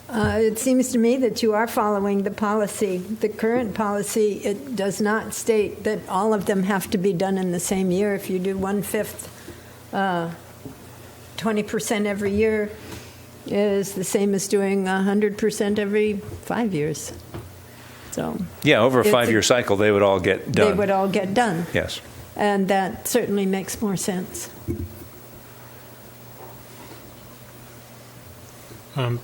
It seems to me that you are following the policy. The current policy, it does not state that all of them have to be done in the same year. If you do 1/5, 20% every year is the same as doing 100% every 5 years. So Yeah, over a it's 5-year cycle, they would all get done. they would all get done. Yes. And that certainly makes more sense.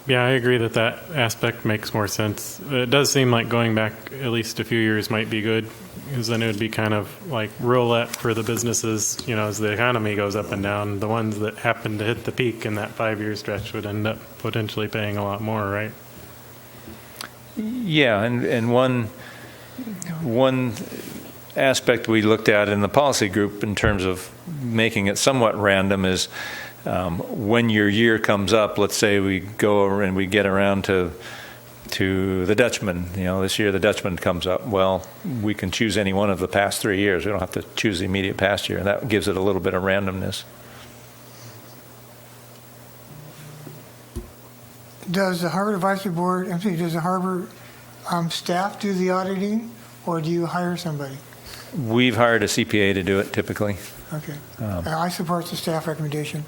Yeah, I agree that that aspect makes more sense. It does seem like going back at least a few years might be good, because then it would be kind of like roulette for the businesses, as the economy goes up and down. The ones that happen to hit the peak in that 5-year stretch would end up potentially paying a lot more, right? Yeah, and one aspect we looked at in the policy group in terms of making it somewhat random is when your year comes up, let's say we go over and we get around to the Dutchman, this year the Dutchman comes up. Well, we can choose any one of the past 3 years. We don't have to choose the immediate past year, and that gives it a little bit of randomness. Does the Harbor Advisory Board, does the Harbor staff do the auditing, or do you hire somebody? We've hired a CPA to do it typically. Okay. I support the staff recommendation.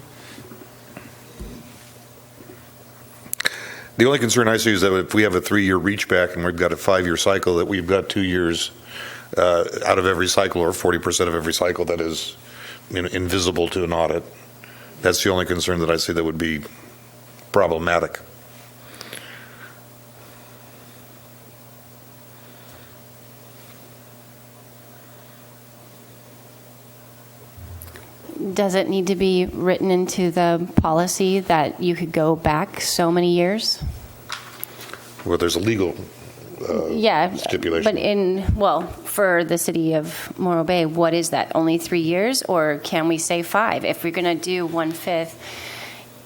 The only concern I see is that if we have a 3-year reach back and we've got a 5-year cycle, that we've got 2 years out of every cycle, or 40% of every cycle, that is invisible to an audit. That's the only concern that I see that would be problematic. Does it need to be written into the policy that you could go back so many years? Well, there's a legal stipulation. But for the city of Morro Bay, what is that? Only 3 years, or can we say 5? If we're going to do 1/5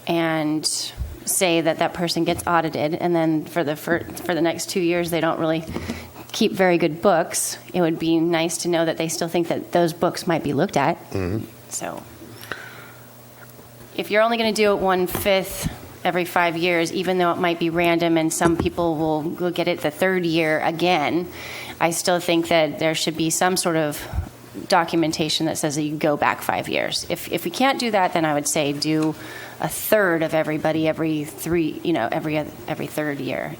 and say that person gets audited, and then for the next 2 years they don't really keep very good books, it would be nice to know that they still think that those books might be looked at. Mm-hmm. So if you're only going to do it 1/5 every 5 years, even though it might be random and some people will get it the 3rd year again, I still think that there should be some sort of documentation that says that you go back 5 years. If we can't do that, then I would say do 1/3 of everybody every 3rd year.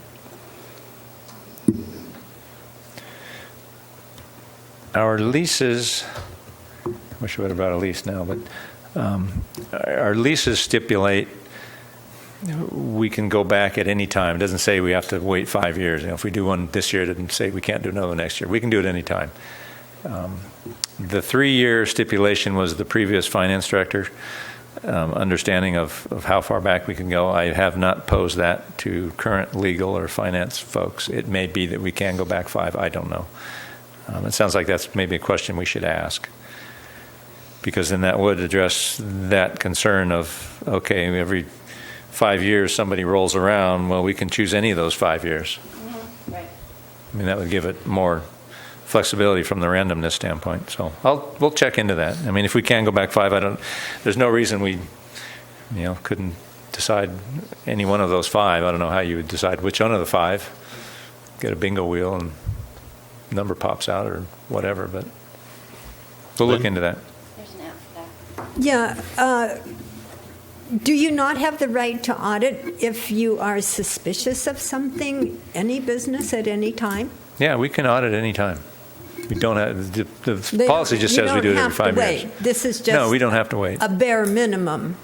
Our leases, I wish I would have brought a lease now, but our leases stipulate we can go back at any time. It doesn't say we have to wait 5 years. If we do one this year, it doesn't say we can't do another next year. We can do it any time. The 3-year stipulation was the previous finance director understanding of how far back we can go. I have not posed that to current legal or finance folks. It may be that we can go back 5. I don't know. It sounds like that's maybe a question we should ask, because then that would address that concern of, okay, every 5 years somebody rolls around, well, we can choose any of those 5 years. Mm-hmm. Right. I mean, that would give it more flexibility from the randomness standpoint. So we'll check into that. I mean, if we can go back 5, there's no reason we, couldn't decide any one of those 5. I don't know how you would decide which one of the 5. Get a bingo wheel and number pops out or whatever, but we'll look into that. There's an app for that. Yeah. Do you not have the right to audit if you are suspicious of something, any business at any time? Yeah, we can audit any time. We don't have, the policy just says we do it every 5 years. This is just No, we don't have to wait. a bare minimum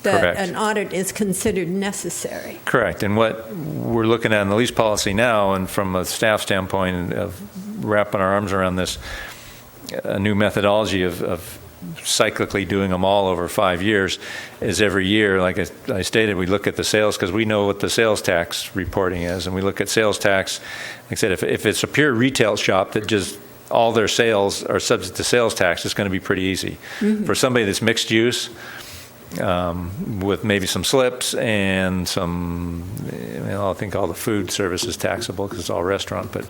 that Correct. an audit is considered necessary. Correct. And what we're looking at in the lease policy now, and from a staff standpoint of wrapping our arms around this, a new methodology of cyclically doing them all over 5 years is every year, like I stated, we look at the sales because we know what the sales tax reporting is, and we look at sales tax. Like I said, if it's a pure retail shop that just all their sales are subject to sales tax, it's going to be pretty easy. For somebody that's mixed use, with maybe some slips and some, I think all the food service is taxable because it's all restaurant, but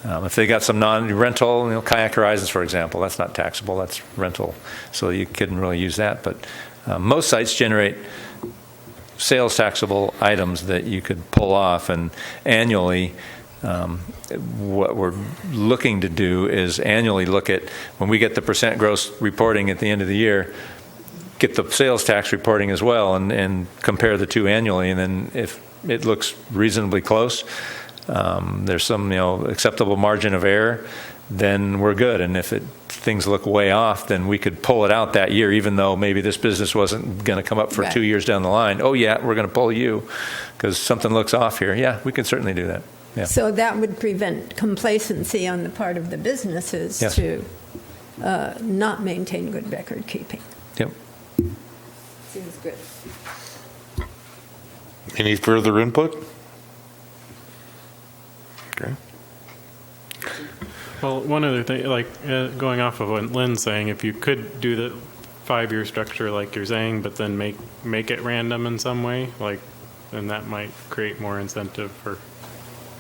if they got some non-rental, Kayak Horizons, for example, that's not taxable, that's rental, so you couldn't really use that. But most sites generate sales taxable items that you could pull off, and annually, what we're looking to do is annually look at, when we get the percent gross reporting at the end of the year, get the sales tax reporting as well, and compare the two annually, and then if it looks reasonably close, there's some acceptable margin of error, then we're good. And if things look way off, then we could pull it out that year, even though maybe this business wasn't going to come up for 2 years down the line. Oh yeah, we're going to pull you because something looks off here. Yeah, we can certainly do that. Yeah. So that would prevent complacency on the part of the businesses to not maintain good record keeping. Yep. Seems good. Any further input? Okay. Well, one other thing, going off of what Lynn's saying, if you could do the 5-year structure like you're saying, but then make it random in some way, then that might create more incentive for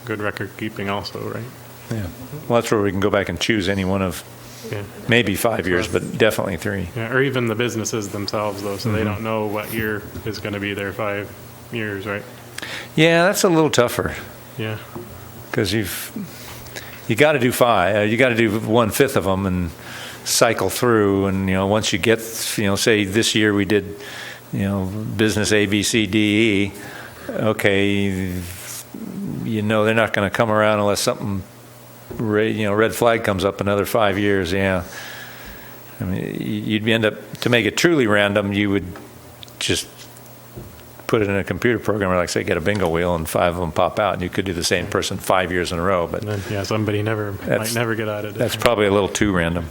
good record keeping also, right? Yeah. Well, that's where we can go back and choose any one of maybe 5 years, but definitely 3. Yeah, or even the businesses themselves, though, so they don't know what year is going to be their 5 years, right? Yeah, that's a little tougher. Yeah. Because you got to do 5. You got to do 1/5 of them and cycle through. And once you get, say this year we did, business A, B, C, D, E. Okay, they're not going to come around unless something, red flag comes up another 5 years. Yeah, I mean, you'd end up, to make it truly random, you would just put it in a computer program, or say get a bingo wheel and 5 of them pop out, and you could do the same person 5 years in a row. But then, somebody might never get out of it. That's probably a little too random.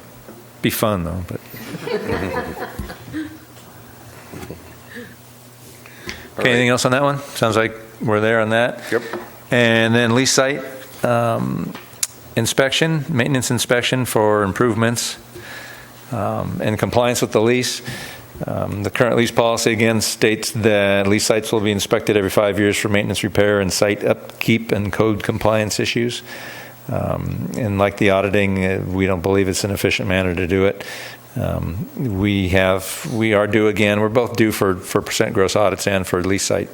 Be fun though, but. Okay, anything else on that one? Sounds like we're there on that. Yep. And then lease site inspection, maintenance inspection for improvements and compliance with the lease. The current lease policy again states that lease sites will be inspected every 5 years for maintenance, repair, and site upkeep and code compliance issues. And like the auditing, we don't believe it's an efficient manner to do it. We are due again. We're both due for percent gross audits and for lease site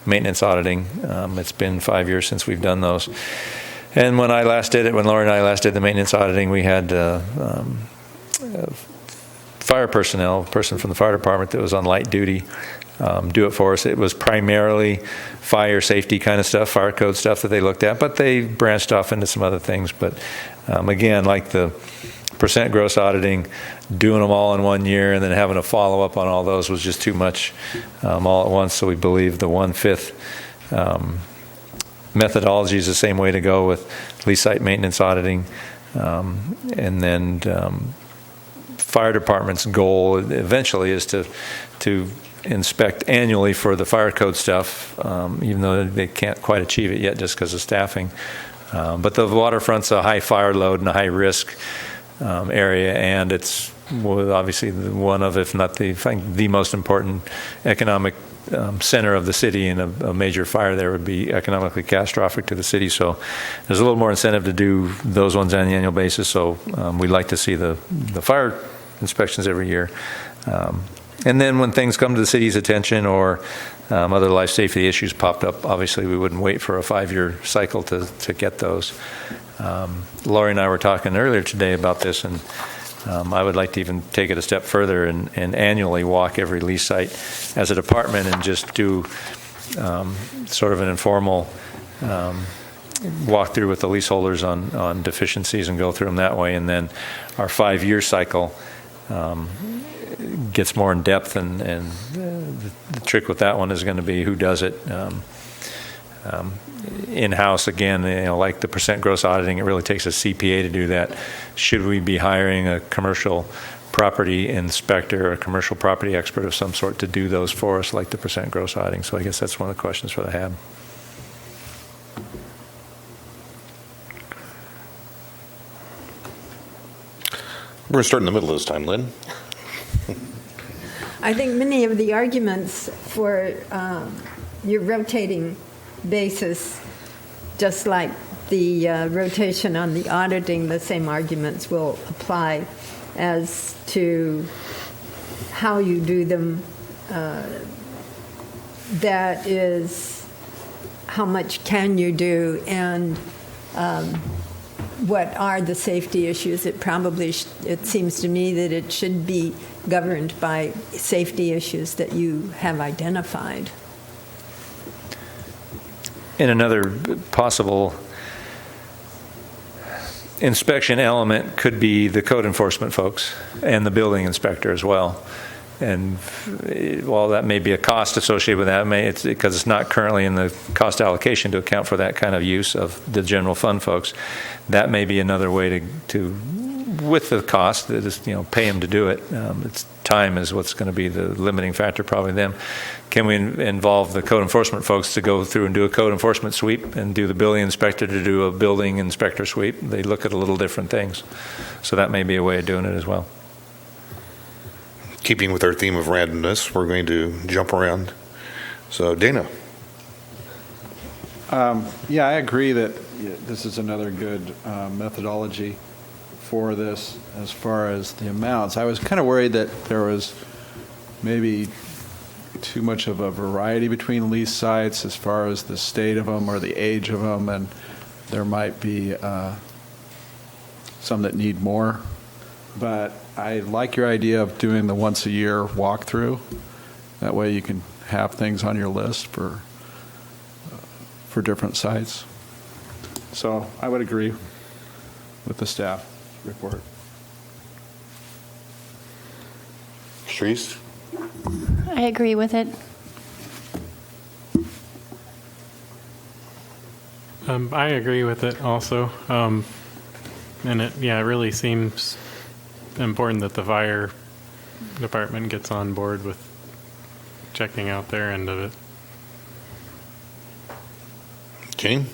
maintenance auditing. It's been 5 years since we've done those. And when Lori and I last did the maintenance auditing, we had fire personnel, a person from the fire department that was on light duty, do it for us. It was primarily fire safety kind of stuff, fire code stuff that they looked at, but they branched off into some other things. But again, like the percent gross auditing, doing them all in 1 year and then having a follow-up on all those was just too much all at once. So we believe the 1/5 methodology is the same way to go with lease site maintenance auditing. And then fire department's goal eventually is to inspect annually for the fire code stuff, even though they can't quite achieve it yet just because of staffing. But the waterfront's a high fire load and a high risk area, and it's obviously one of, if not the most important economic center of the city, and a major fire there would be economically catastrophic to the city. So there's a little more incentive to do those ones on an annual basis. So we'd like to see the fire inspections every year. And then when things come to the city's attention or other life safety issues popped up, obviously we wouldn't wait for a 5-year cycle to get those. Lori and I were talking earlier today about this, and I would like to even take it a step further and annually walk every lease site as a department and just do sort of an informal walk through with the leaseholders on deficiencies and go through them that way. And then our 5-year cycle gets more in depth, and the trick with that one is going to be who does it. in-house, again, like the percent gross auditing, it really takes a CPA to do that. Should we be hiring a commercial property inspector or a commercial property expert of some sort to do those for us, like the percent gross auditing? So I guess that's one of the questions for the HAB. We're going to start in the middle this time, Lynn. I think many of the arguments for your rotating basis, just like the rotation on the auditing, the same arguments will apply as to how you do them. That is, how much can you do, and what are the safety issues? It probably, it seems to me that it should be governed by safety issues that you have identified. And another possible inspection element could be the code enforcement folks and the building inspector as well. And while that may be a cost associated with that, it's because it's not currently in the cost allocation to account for that kind of use of the general fund folks, that may be another way to with the cost, that is, pay them to do it. It's time is what's going to be the limiting factor, probably them. Can we involve the code enforcement folks to go through and do a code enforcement sweep, and do the building inspector to do a building inspector sweep? They look at a little different things. So that may be a way of doing it as well. Keeping with our theme of randomness, we're going to jump around. So, Dana. Yeah, I agree that this is another good methodology for this as far as the amounts. I was kind of worried that there was maybe too much of a variety between lease sites as far as the state of them or the age of them, and there might be some that need more. But I like your idea of doing the once a year walkthrough. That way you can have things on your list for different sites. So I would agree with the staff report. Shreese? I agree with it. I agree with it also. And it really seems important that the fire department gets on board with checking out their end of it. Jane?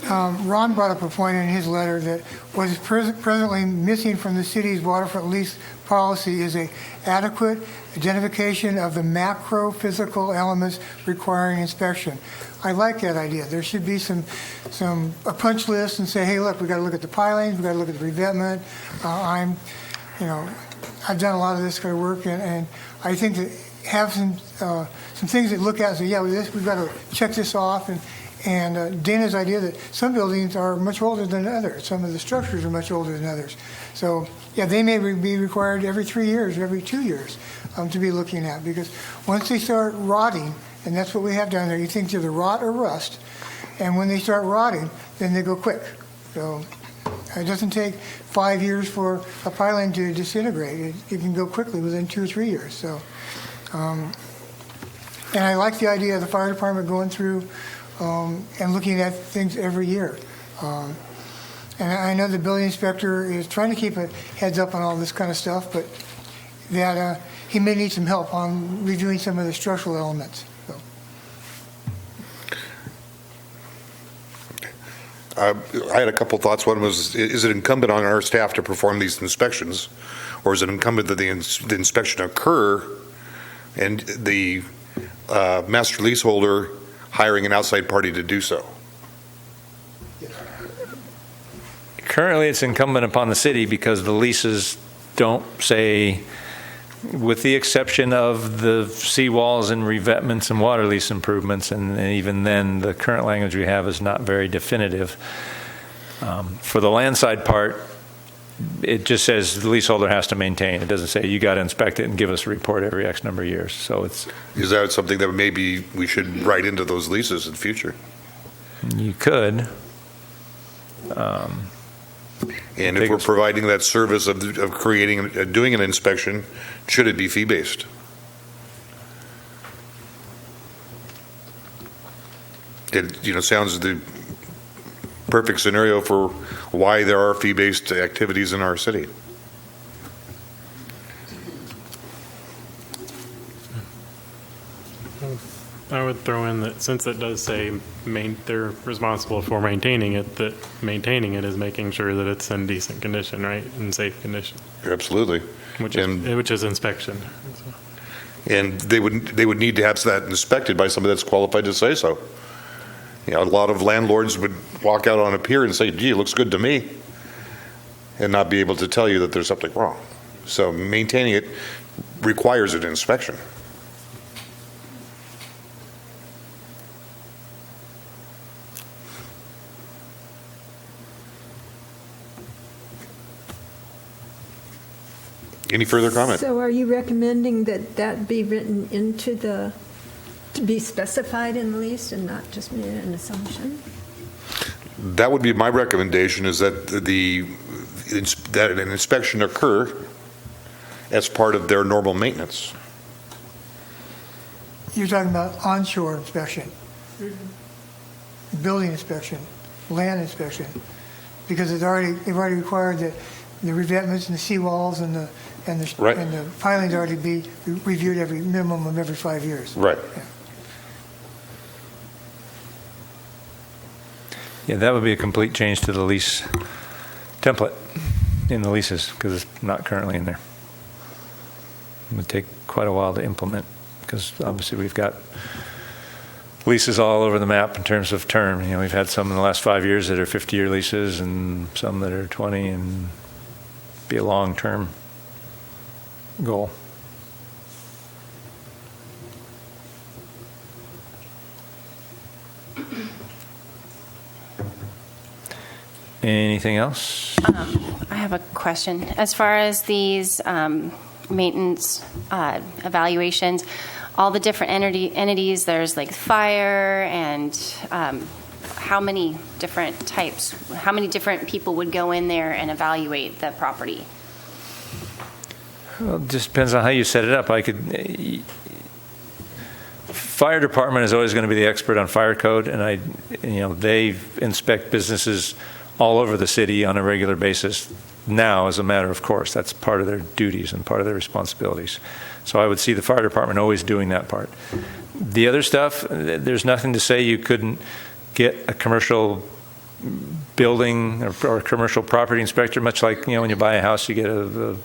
Ron brought up a point in his letter that what is presently missing from the city's waterfront lease policy is a adequate identification of the macro physical elements requiring inspection. I like that idea. There should be a punch list and say, hey, look, we got to look at the pilings, we got to look at the revetment. I've done a lot of this kind of work, and I think that have some things that look at and say, yeah, we've got to check this off. And Dana's idea that some buildings are much older than others. Some of the structures are much older than others. So, yeah, they may be required every 3 years or every 2 years to be looking at, because once they start rotting, and that's what we have down there, you think they're rot or rust, and when they start rotting, then they go quick. So it doesn't take 5 years for a piling to disintegrate. It can go quickly within 2 or 3 years. So, and I like the idea of the fire department going through and looking at things every year. And I know the building inspector is trying to keep a heads up on all this kind of stuff, but that he may need some help on reviewing some of the structural elements. So. I had a couple thoughts. One was, is it incumbent on our staff to perform these inspections, or is it incumbent that the inspection occur and the master leaseholder hiring an outside party to do so? Currently, it's incumbent upon the city because the leases don't say, with the exception of the seawalls and revetments and water lease improvements, and even then, the current language we have is not very definitive. For the landside part, it just says the leaseholder has to maintain. It doesn't say you got to inspect it and give us a report every X number of years. So it's. Is that something that maybe we should write into those leases in the future? You could. And if we're providing that service of doing an inspection, should it be fee-based? it sounds the perfect scenario for why there are fee-based activities in our city. I would throw in that since it does say they're responsible for maintaining it, that maintaining it is making sure that it's in decent condition, right, in safe condition, Absolutely. which is inspection. And they would need to have that inspected by somebody that's qualified to say so. A lot of landlords would walk out on a pier and say, gee, it looks good to me, and not be able to tell you that there's something wrong. So maintaining it requires an inspection. Any further comment? So are you recommending that be written into to be specified in the lease and not just made an assumption? That would be my recommendation, is that that an inspection occur as part of their normal maintenance. You're talking about onshore inspection, building inspection, land inspection, because they've already required that the revetments and the seawalls and the Right. and the pilings already be reviewed every minimum of every 5 years. Right. Yeah, that would be a complete change to the lease template in the leases, because it's not currently in there. It would take quite a while to implement, because obviously we've got leases all over the map in terms of term. We've had some in the last 5 years that are 50-year leases and some that are 20, and be a long-term goal. Anything else? I have a question. As far as these maintenance evaluations, all the different entities, there's like fire and how many different types, how many different people would go in there and evaluate the property? Well, it just depends on how you set it up. Fire department is always going to be the expert on fire code, and they inspect businesses all over the city on a regular basis now, as a matter of course. That's part of their duties and part of their responsibilities. So I would see the fire department always doing that part. The other stuff, there's nothing to say you couldn't get a commercial building or a commercial property inspector, much like when you buy a house, you get a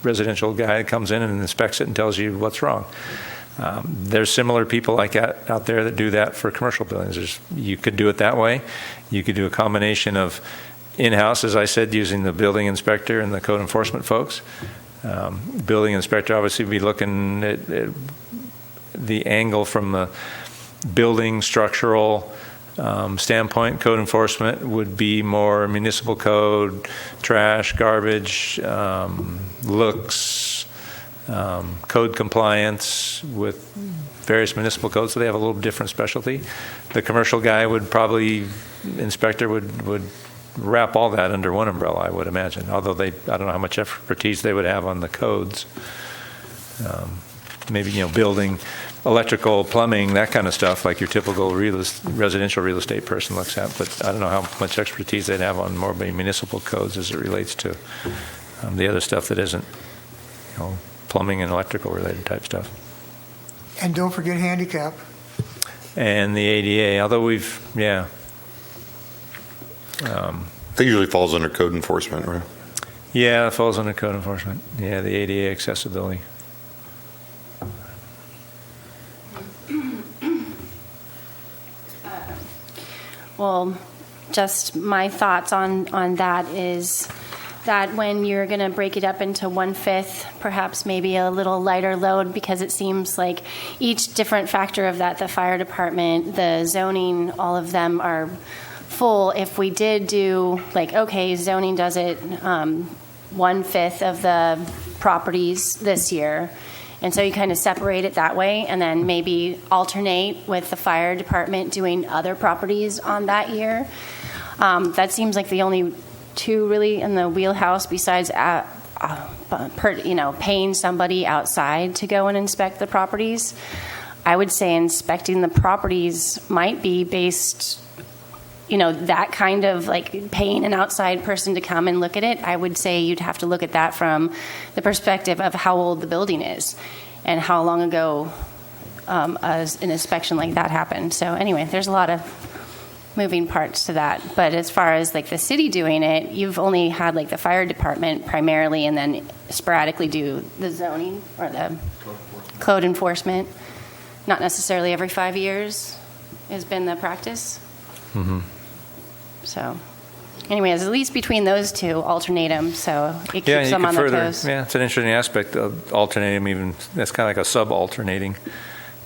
residential guy that comes in and inspects it and tells you what's wrong. There's similar people like that out there that do that for commercial buildings. You could do it that way. You could do a combination of in-house, as I said, using the building inspector and the code enforcement folks. Building inspector obviously would be looking at the angle from the building structural standpoint. Code enforcement would be more municipal code, trash, garbage, looks, code compliance with various municipal codes, so they have a little different specialty. The commercial guy inspector would wrap all that under one umbrella, I would imagine, although I don't know how much expertise they would have on the codes. Maybe, building, electrical, plumbing, that kind of stuff, like your typical residential real estate person looks at, but I don't know how much expertise they'd have on more municipal codes as it relates to the other stuff that isn't, plumbing and electrical related type stuff. And don't forget handicap. And the ADA, although That usually falls under code enforcement, right? Yeah, it falls under code enforcement. Yeah, the ADA accessibility. Well, just my thoughts on that is that when you're going to break it up into 1/5, perhaps maybe a little lighter load, because it seems like each different factor of that, the fire department, the zoning, all of them are full. If we did do, zoning does it 1/5 of the properties this year, and so you kind of separate it that way, and then maybe alternate with the fire department doing other properties on that year. That seems like the only two really in the wheelhouse, besides paying somebody outside to go and inspect the properties. I would say inspecting the properties might be based, that kind of like paying an outside person to come and look at it. I would say you'd have to look at that from the perspective of how old the building is and how long ago an inspection like that happened. So anyway, there's a lot of moving parts to that. But as far as like the city doing it, you've only had like the fire department primarily, and then sporadically do the zoning or the code enforcement. Not necessarily every 5 years has been the practice. Mm-hmm. So anyways, at least between those two, alternate them, so it keeps Yeah, them you on could their further. toes. Yeah, it's an interesting aspect of alternating. Even that's kind of like a sub-alternating.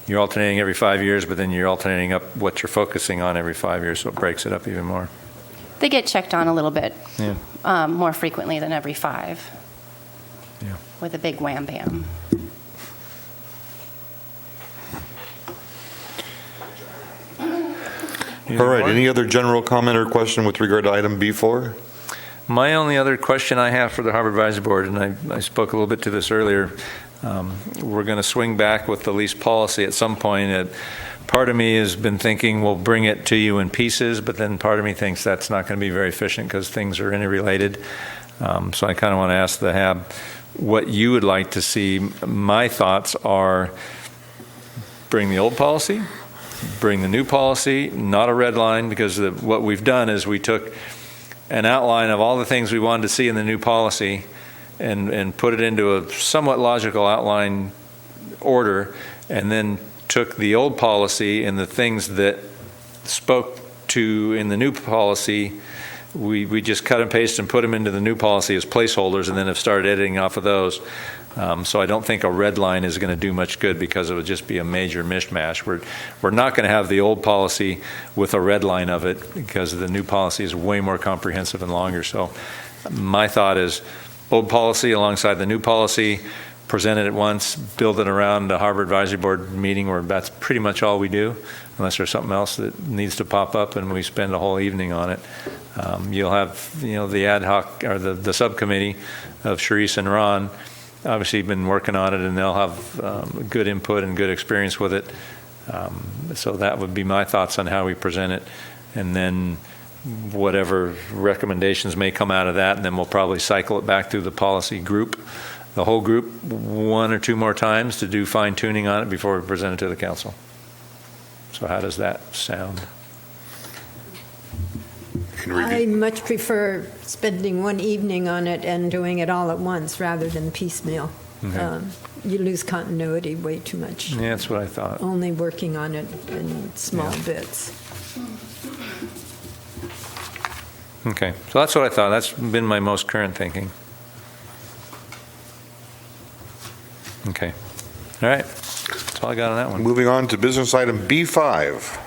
You're alternating every 5 years, but then you're alternating up what you're focusing on every 5 years, so it breaks it up even more. They get checked on a little bit Yeah. more frequently than every 5 Yeah. with a big wham bam. All right, any other general comment or question with regard to item B4? My only other question I have for the Harbor Advisory Board, and I spoke a little bit to this earlier, we're going to swing back with the lease policy at some point. Part of me has been thinking we'll bring it to you in pieces, but then part of me thinks that's not going to be very efficient because things are interrelated. So I kind of want to ask the HAB what you would like to see. My thoughts are bring the old policy, bring the new policy, not a red line, because what we've done is we took an outline of all the things we wanted to see in the new policy and put it into a somewhat logical outline order, and then took the old policy and the things that spoke to in the new policy, we just cut and paste and put them into the new policy as placeholders, and then have started editing off of those. So I don't think a red line is going to do much good because it would just be a major mishmash. We're not going to have the old policy with a red line of it because the new policy is way more comprehensive and longer. So my thought is old policy alongside the new policy, present it at once, build it around the Harbor Advisory Board meeting where that's pretty much all we do, unless there's something else that needs to pop up and we spend a whole evening on it. You'll have the ad hoc or the subcommittee of Sharice and Ron obviously been working on it, and they'll have good input and good experience with it. So that would be my thoughts on how we present it, and then whatever recommendations may come out of that, and then we'll probably cycle it back through the policy group, the whole group, 1 or 2 more times to do fine tuning on it before we present it to the council. So how does that sound? I much prefer spending one evening on it and doing it all at once rather than piecemeal. Okay. You lose continuity way too much. Yeah, that's what I thought. Only working on it in small Yeah. bits. Okay, so that's what I thought. That's been my most current thinking. Okay, all right. That's all I got on that one. Moving on to business item B5.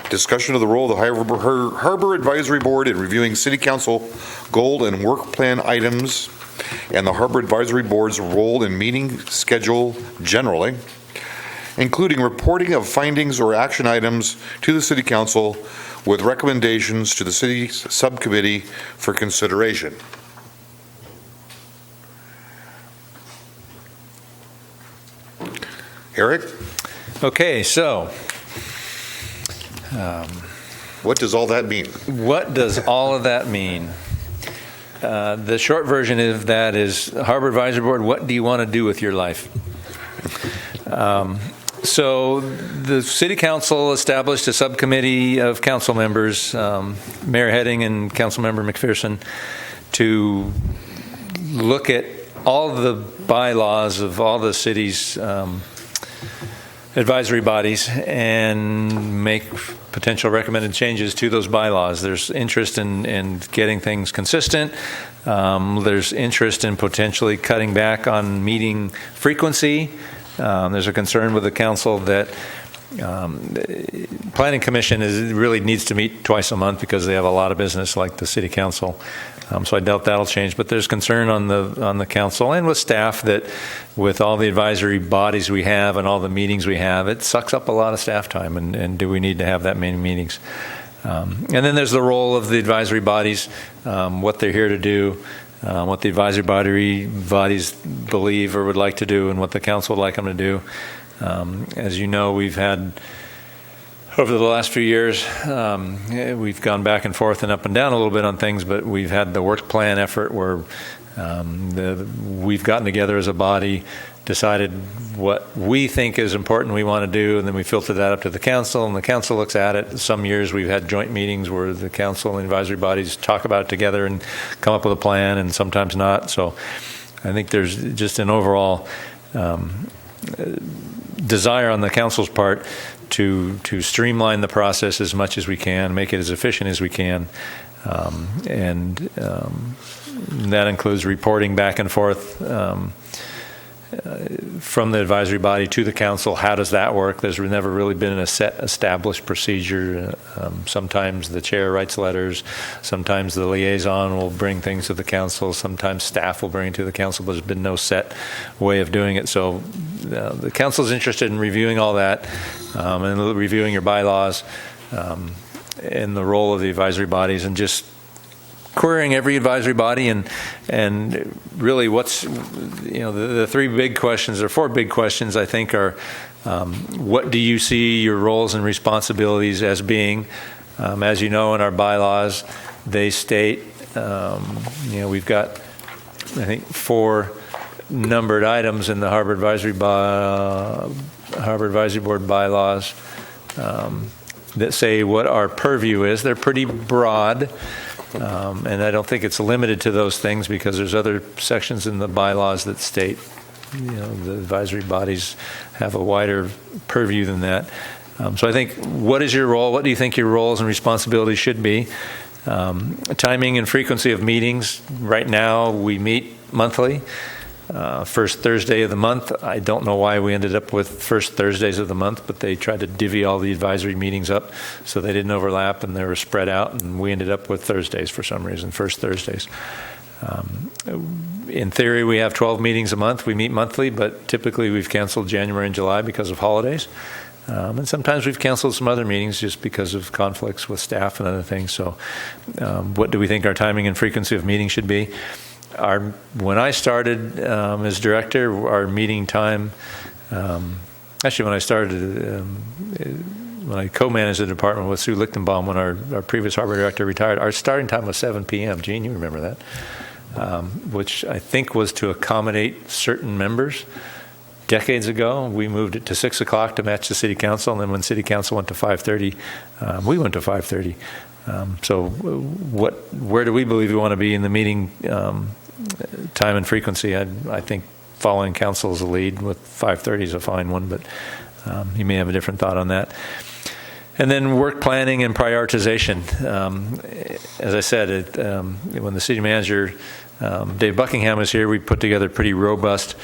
Discussion of the role of the Harbor Advisory Board in reviewing City Council goal and work plan items, and the Harbor Advisory Board's role in meeting schedule generally, including reporting of findings or action items to the City Council with recommendations to the City Subcommittee for consideration. Eric? Okay, so What does all that mean? what does all of that mean? The short version of that is, Harbor Advisory Board, what do you want to do with your life? So the City Council established a subcommittee of council members, Mayor Heading and Councilmember McPherson, to look at all the bylaws of all the city's advisory bodies and make potential recommended changes to those bylaws. There's interest in getting things consistent. There's interest in potentially cutting back on meeting frequency. There's a concern with the council that Planning Commission really needs to meet twice a month because they have a lot of business like the City Council. So I doubt that'll change. But there's concern on the council and with staff that with all the advisory bodies we have and all the meetings we have, it sucks up a lot of staff time. And do we need to have that many meetings? And then there's the role of the advisory bodies, what they're here to do, what the advisory bodies believe or would like to do, and what the council would like them to do. As you know, we've had, over the last few years, we've gone back and forth and up and down a little bit on things, but we've had the work plan effort where we've gotten together as a body, decided what we think is important we want to do, and then we filter that up to the council, and the council looks at it. Some years we've had joint meetings where the council and advisory bodies talk about it together and come up with a plan, and sometimes not. So I think there's just an overall desire on the council's part to streamline the process as much as we can, make it as efficient as we can, and that includes reporting back and forth from the advisory body to the council. How does that work? There's never really been a set established procedure. Sometimes the chair writes letters. Sometimes the liaison will bring things to the council. Sometimes staff will bring it to the council. There's been no set way of doing it. So the council is interested in reviewing all that and reviewing your bylaws and the role of the advisory bodies, and just querying every advisory body and really what's, the three big questions, or four big questions, I think, are what do you see your roles and responsibilities as being? As you know, in our bylaws, they state, we've got, I think, 4 numbered items in the Harbor Advisory Board bylaws that say what our purview is. They're pretty broad. And I don't think it's limited to those things, because there's other sections in the bylaws that state, the advisory bodies have a wider purview than that. So I think, what is your role? What do you think your roles and responsibilities should be? Timing and frequency of meetings. Right now, we meet monthly. First Thursday of the month. I don't know why we ended up with first Thursdays of the month, but they tried to divvy all the advisory meetings up so they didn't overlap and they were spread out, and we ended up with Thursdays for some reason, first Thursdays. In theory, we have 12 meetings a month. We meet monthly, but typically we've canceled January and July because of holidays. And sometimes we've canceled some other meetings just because of conflicts with staff and other things. So what do we think our timing and frequency of meetings should be? When I started as director, our meeting time, actually when I started, when I co-managed the department with Sue Lichtenbaum, when our previous harbor director retired, our starting time was 7 p.m. Gene, you remember that, which I think was to accommodate certain members. Decades ago, we moved it to 6 o'clock to match the city council, and then when city council went to 5:30, we went to 5:30. So where do we believe we want to be in the meeting time and frequency? I think following council's lead with 5:30 is a fine one, but you may have a different thought on that. And then work planning and prioritization. As I said, when the city manager, Dave Buckingham, was here, we put together a pretty robust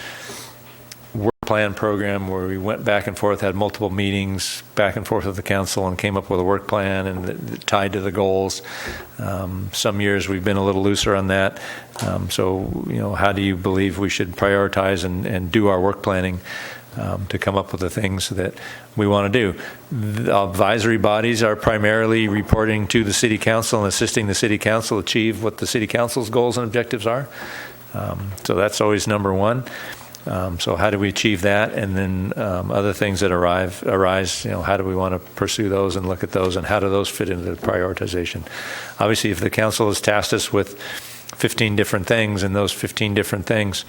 work plan program where we went back and forth, had multiple meetings back and forth with the council, and came up with a work plan and tied to the goals. Some years we've been a little looser on that. So, how do you believe we should prioritize and do our work planning to come up with the things that we want to do? The advisory bodies are primarily reporting to the city council and assisting the city council achieve what the city council's goals and objectives are. So that's always number one. So how do we achieve that? And then other things that arise, how do we want to pursue those and look at those, and how do those fit into the prioritization? Obviously, if the council has tasked us with 15 different things, and those 15 different things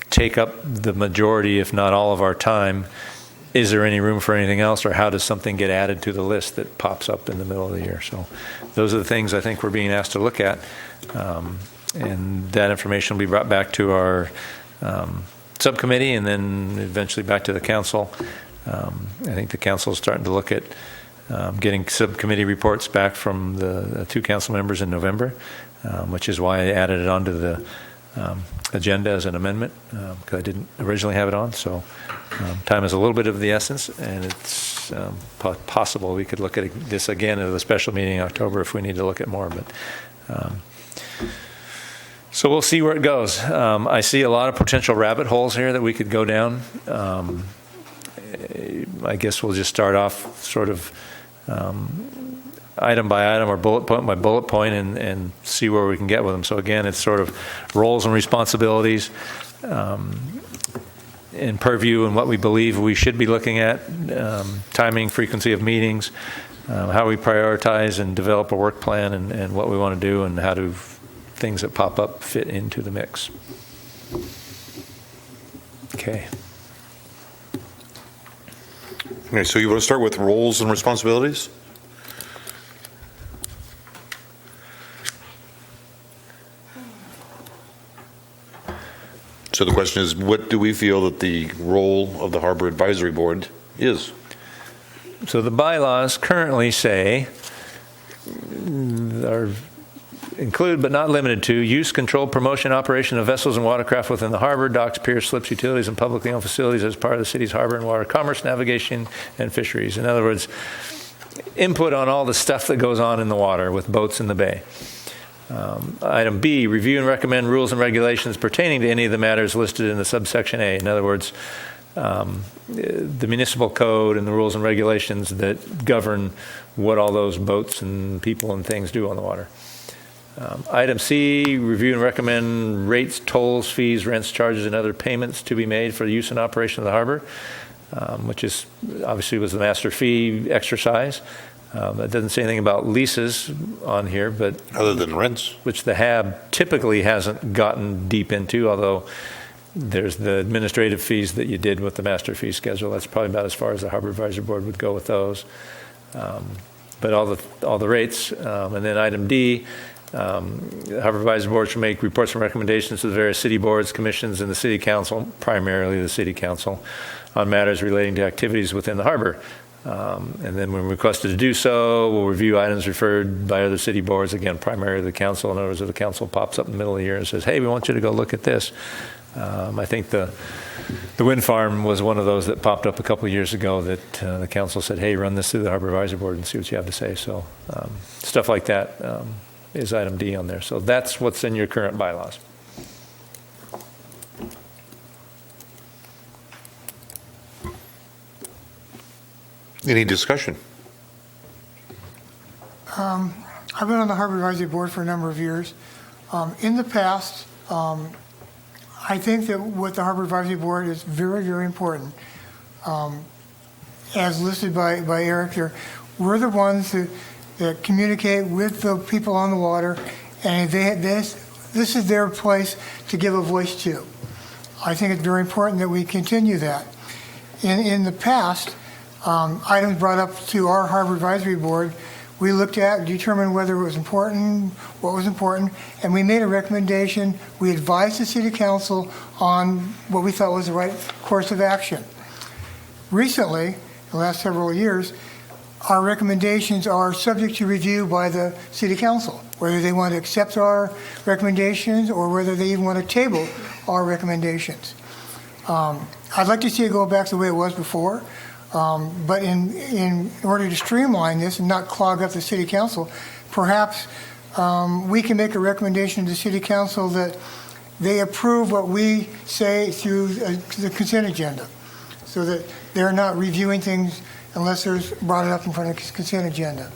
take up the majority, if not all, of our time, is there any room for anything else, or how does something get added to the list that pops up in the middle of the year? So those are the things I think we're being asked to look at. And that information will be brought back to our subcommittee, and then eventually back to the council. I think the council is starting to look at getting subcommittee reports back from the 2 council members in November, which is why I added it onto the agenda as an amendment, because I didn't originally have it on. So time is a little bit of the essence, and it's possible we could look at this again at a special meeting in October if we need to look at more. But so we'll see where it goes. I see a lot of potential rabbit holes here that we could go down. I guess we'll just start off sort of item by item or bullet point by bullet point, and see where we can get with them. So again, it's sort of roles and responsibilities. in purview and what we believe we should be looking at, timing, frequency of meetings, how we prioritize and develop a work plan, and what we want to do, and how do things that pop up fit into the mix. Okay. Okay, so you want to start with roles and responsibilities? So the question is, what do we feel that the role of the Harbor Advisory Board is? So the bylaws currently say, are include but not limited to use, control, promotion, operation of vessels and watercraft within the harbor, docks, piers, slips, utilities, and publicly owned facilities as part of the city's harbor and water commerce, navigation, and fisheries. In other words, input on all the stuff that goes on in the water with boats in the bay. Item B, review and recommend rules and regulations pertaining to any of the matters listed in the subsection A. In other words, the municipal code and the rules and regulations that govern what all those boats and people and things do on the water. Item C, review and recommend rates, tolls, fees, rents, charges, and other payments to be made for the use and operation of the harbor, which is obviously was the master fee exercise. That doesn't say anything about leases on here, but Other than rents? which the HAB typically hasn't gotten deep into, although there's the administrative fees that you did with the master fee schedule. That's probably about as far as the Harbor Advisory Board would go with those. But all the rates, and then item D, the Harbor Advisory Board should make reports and recommendations to the various city boards, commissions, and the city council, primarily the city council, on matters relating to activities within the harbor. And then when requested to do so, we'll review items referred by other city boards, again, primarily the council. In other words, if the council pops up in the middle of the year and says, hey, we want you to go look at this. I think the wind farm was one of those that popped up a couple of years ago that the council said, hey, run this through the Harbor Advisory Board and see what you have to say. So stuff like that is item D on there. So that's what's in your current bylaws. Any discussion? I've been on the Harbor Advisory Board for a number of years. In the past, I think that what the Harbor Advisory Board is very, very important. As listed by Eric here, we're the ones that communicate with the people on the water, and this is their place to give a voice to. I think it's very important that we continue that. In the past, items brought up to our Harbor Advisory Board, we looked at, determined whether it was important, what was important, and we made a recommendation. We advised the City Council on what we thought was the right course of action. Recently, the last several years, our recommendations are subject to review by the City Council, whether they want to accept our recommendations or whether they even want to table our recommendations. I'd like to see it go back to the way it was before. But in order to streamline this and not clog up the City Council, perhaps we can make a recommendation to the City Council that they approve what we say through the consent agenda, so that they're not reviewing things unless there's brought it up in front of the consent agenda.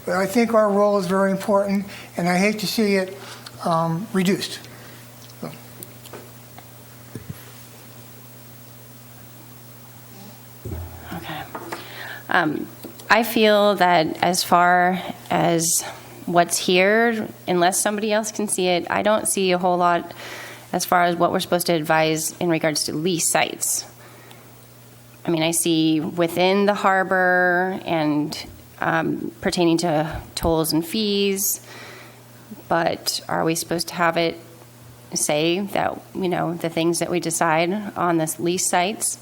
But I think our role is very important, and I hate to see it reduced. I feel that as far as what's here, unless somebody else can see it, I don't see a whole lot as far as what we're supposed to advise in regards to lease sites. I mean, I see within the harbor and pertaining to tolls and fees, but are we supposed to have it say that, you know, the things that we decide on this lease sites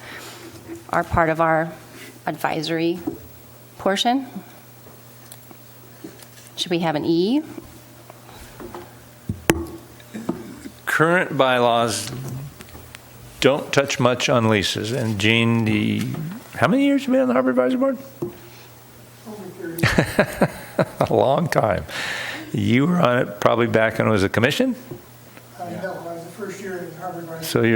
are part of our advisory portion? Should we have an E? Current bylaws don't touch much on leases. And Gene, how many years have you been on the Harbor Advisory Board? Over 30. A long time. You were on it probably back when it was a commission? No, I was the first year at Harbor Advisory.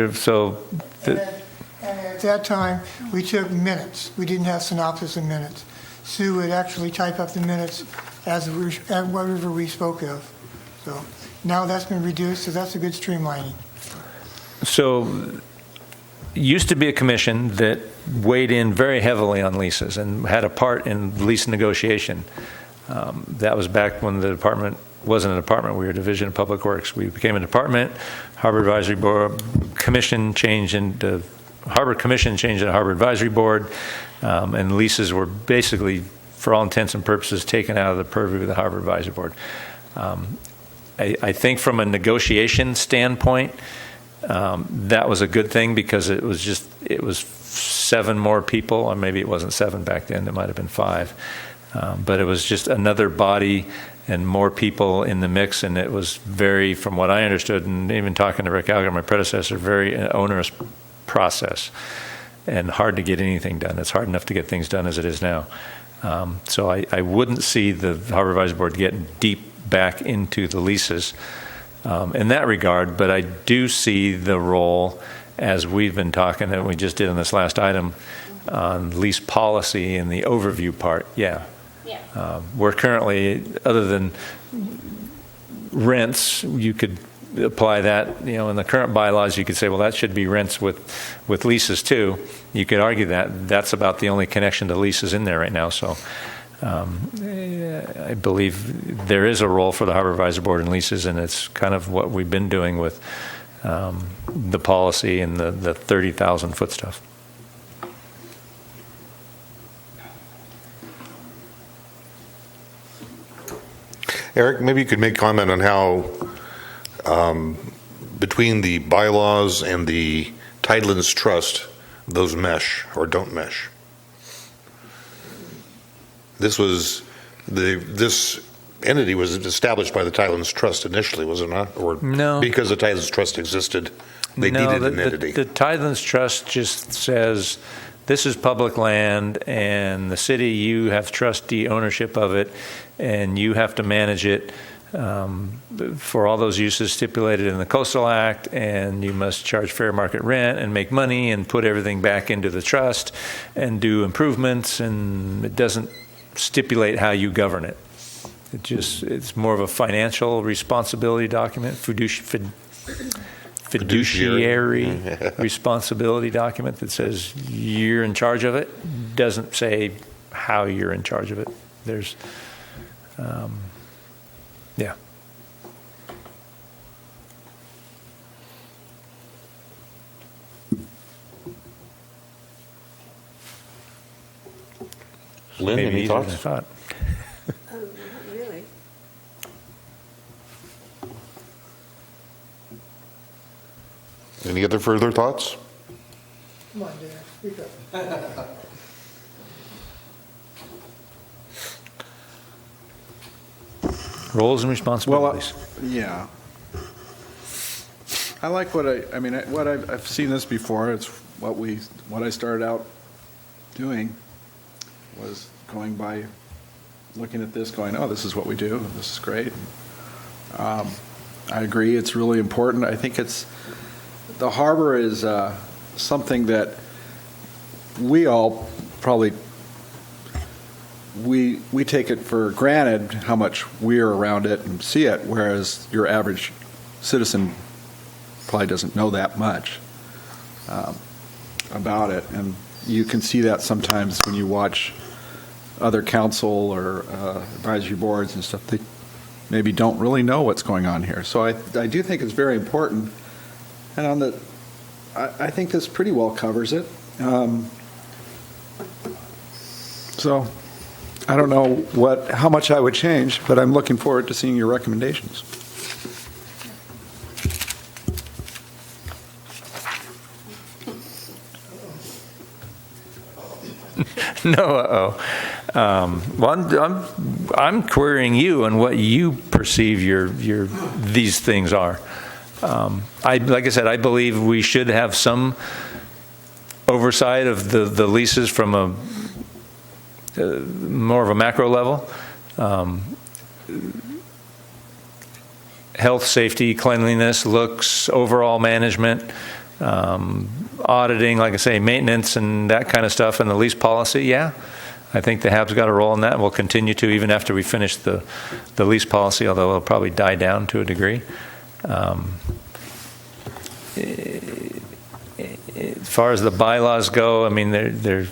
And at that time, we took minutes. We didn't have synopsis of minutes. Sue would actually type up the minutes as whatever we spoke of. So now that's been reduced, so that's a good streamlining. So used to be a commission that weighed in very heavily on leases and had a part in lease negotiation. That was back when the department wasn't a department. We were a division of public works. We became a department. Harbor Advisory Board Commission changed into Harbor Commission changed into Harbor Advisory Board, and leases were basically, for all intents and purposes, taken out of the purview of the Harbor Advisory Board. I think from a negotiation standpoint, that was a good thing because it was 7 more people, or maybe it wasn't 7 back then, it might have been 5. But it was just another body and more people in the mix, and it was very, from what I understood, and even talking to Rick Alger, my predecessor, very onerous process and hard to get anything done. It's hard enough to get things done as it is now. So I wouldn't see the Harbor Advisory Board getting deep back into the leases in that regard, but I do see the role, as we've been talking, that we just did in this last item, on lease policy and the overview part. Yeah. We're currently, other than rents, you could apply that, in the current bylaws, you could say, well, that should be rents with leases too. You could argue that that's about the only connection to leases in there right now. So I believe there is a role for the Harbor Advisory Board in leases, and it's kind of what we've been doing with the policy and the 30,000 foot stuff. Eric, maybe you could make comment on how between the bylaws and the Tidelands Trust, those mesh or don't mesh. This entity was established by the Tidelands Trust initially, was it not? Or no, because the Tidelands Trust existed, they needed an entity. The Tidelands Trust just says, this is public land, and the city, you have trustee ownership of it, and you have to manage it for all those uses stipulated in the Coastal Act, and you must charge fair market rent and make money and put everything back into the trust and do improvements, and it doesn't stipulate how you govern it. It's more of a financial responsibility document, fiduciary responsibility document that says you're in charge of it. Doesn't say how you're in charge of it. There's, yeah. Lynn, Maybe any easier than I thoughts? thought. Really? Any other further thoughts? Come on, Dan, speak up. Roles and responsibilities. Yeah. I like what I've seen this before. It's what I started out doing was going by looking at this going, oh, this is what we do. This is great. I agree. It's really important. I think the harbor is something that we all probably we take it for granted how much we're around it and see it, whereas your average citizen probably doesn't know that much about it. And you can see that sometimes when you watch other council or advisory boards and stuff. They maybe don't really know what's going on here. So I do think it's very important. And I think this pretty well covers it. So I don't know how much I would change, but I'm looking forward to seeing your recommendations. No, well, I'm querying you on what you perceive these things are. Like I said, I believe we should have some oversight of the leases from a more of a macro level. Health, safety, cleanliness, looks, overall management, auditing, like I say, maintenance and that kind of stuff, and the lease policy. Yeah, I think the HAB's got a role in that, and we'll continue to even after we finish the lease policy, although it'll probably die down to a degree. as far as the bylaws go, I mean, they're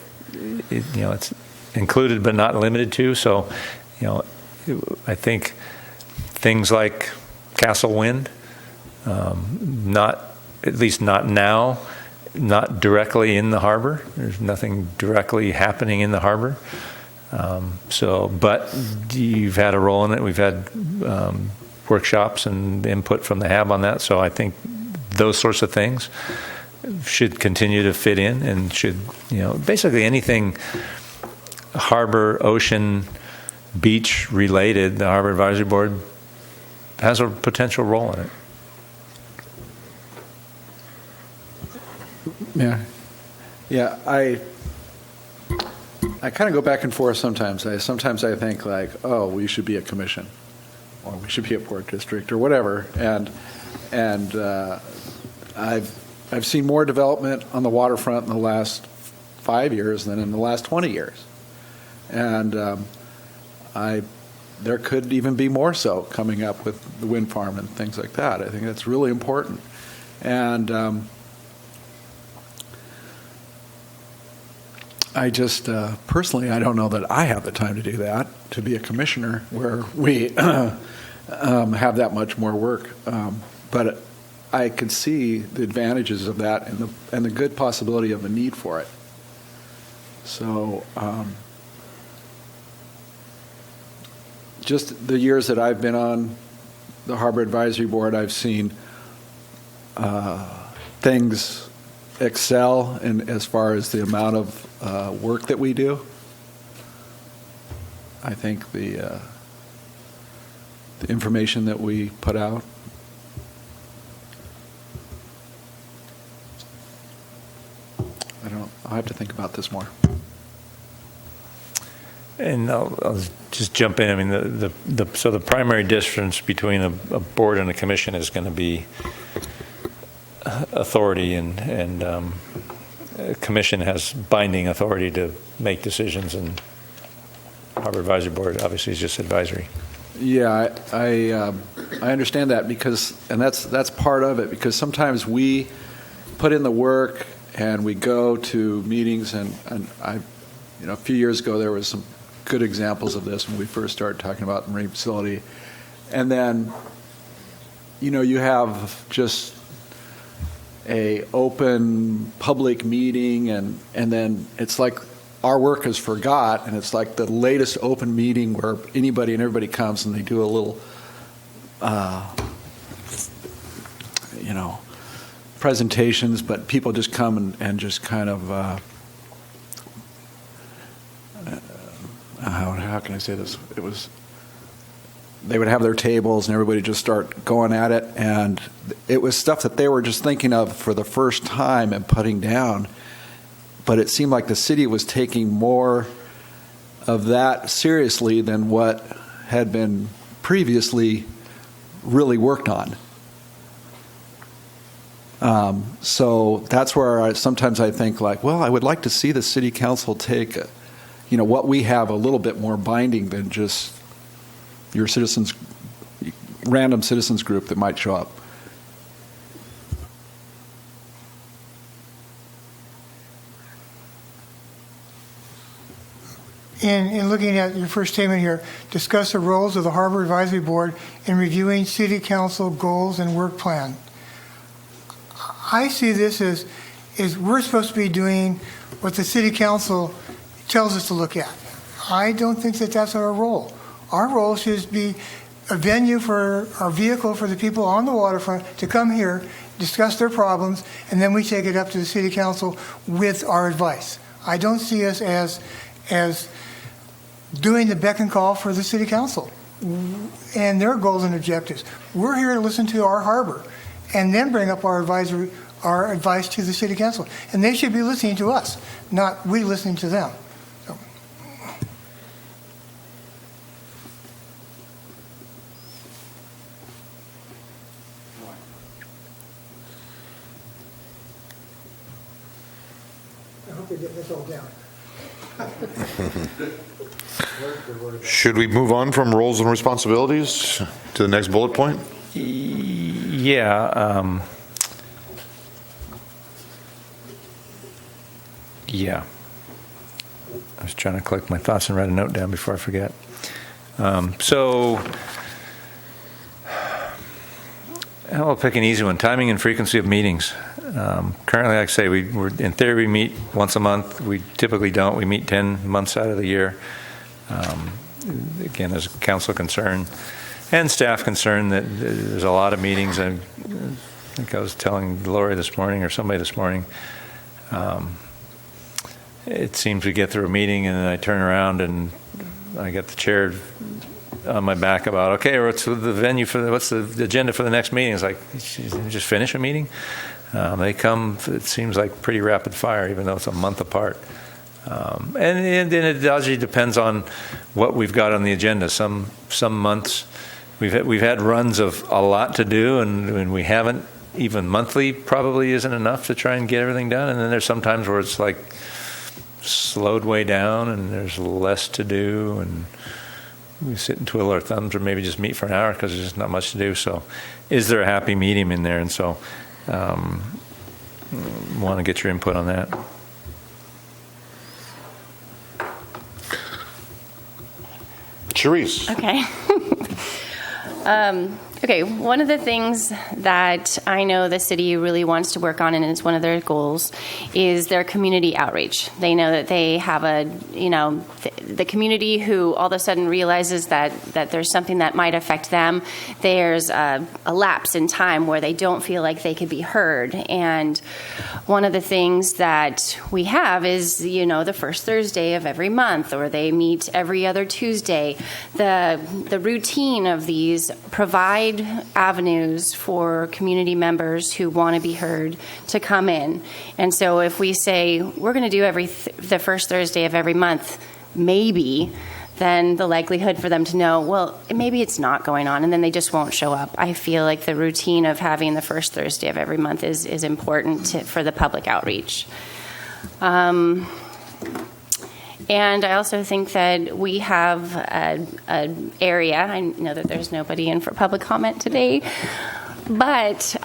it's included but not limited to. So, I think things like Castle Wind, not, at least not now, not directly in the harbor. There's nothing directly happening in the harbor. But you've had a role in it. We've had workshops and input from the HAB on that. So I think those sorts of things should continue to fit in, and should, basically anything harbor, ocean, beach related, the Harbor Advisory Board has a potential role in it. Yeah. I kind of go back and forth sometimes. Sometimes I think like, oh, we should be a commission, or we should be a port district, or whatever. And I've seen more development on the waterfront in the last 5 years than in the last 20 years. And there could even be more so coming up with the wind farm and things like that. I think that's really important. And I just, personally, I don't know that I have the time to do that, to be a commissioner where we have that much more work. But I could see the advantages of that and the good possibility of a need for it. So just the years that I've been on the Harbor Advisory Board, I've seen things excel in as far as the amount of work that we do. I think the information that we put out. I'll have to think about this more. And I'll just jump in. I mean, so the primary difference between a board and a commission is going to be authority, and a commission has binding authority to make decisions, and Harbor Advisory Board obviously is just advisory. Yeah, I understand that, because, and that's part of it, because sometimes we put in the work and we go to meetings, and a few years ago there was some good examples of this when we first started talking about the marine facility, and then you have just a open public meeting, and then it's like our work is forgot, and it's like the latest open meeting where anybody and everybody comes and they do a little presentations, but people just come and just kind of how can I say this? They would have their tables and everybody just start going at it, and it was stuff that they were just thinking of for the first time and putting down. But it seemed like the city was taking more of that seriously than what had been previously really worked on. So that's where sometimes I think like, well, I would like to see the city council take, what we have a little bit more binding than just your random citizens group that might show up. In looking at your first statement here, discuss the roles of the Harbor Advisory Board in reviewing city council goals and work plan. I see this as we're supposed to be doing what the city council tells us to look at. I don't think that that's our role. Our role should be a venue for our vehicle for the people on the waterfront to come here, discuss their problems, and then we take it up to the city council with our advice. I don't see us as doing the beck and call for the city council and their goals and objectives. We're here to listen to our harbor and then bring up our advice to the city council. And they should be listening to us, not we listening to them. So. I hope we get this all down. Should we move on from roles and responsibilities to the next bullet point? Yeah. Yeah. I was trying to collect my thoughts and write a note down before I forget. So, I'll pick an easy one. Timing and frequency of meetings. Currently, like I say, we're in theory, we meet once a month. We typically don't. We meet 10 months out of the year. Again, there's council concern and staff concern that there's a lot of meetings. I think I was telling Lori this morning or somebody this morning, it seems we get through a meeting and then I turn around and I get the chair on my back about, okay, what's the venue what's the agenda for the next meeting? It's like, just finish a meeting? They come, it seems like pretty rapid fire, even though it's a month apart. And then it actually depends on what we've got on the agenda. Some months we've had runs of a lot to do, and we haven't. Even monthly probably isn't enough to try and get everything done. And then there's some times where it's like slowed way down, and there's less to do, and we sit and twiddle our thumbs, or maybe just meet for an hour because there's just not much to do. So, is there a happy medium in there? And so, want to get your input on that. Charisse. Okay. Okay, one of the things that I know the city really wants to work on, and it's one of their goals, is their community outreach. They know that they have the community who all of a sudden realizes that there's something that might affect them. There's a lapse in time where they don't feel like they could be heard. And one of the things that we have is, the first Thursday of every month, or they meet every other Tuesday. The routine of these provide avenues for community members who want to be heard to come in. And so if we say we're going to do the first Thursday of every month, maybe, then the likelihood for them to know, well, maybe it's not going on, and then they just won't show up. I feel like the routine of having the first Thursday of every month is important for the public outreach. And I also think that we have an area. I know that there's nobody in for public comment today, but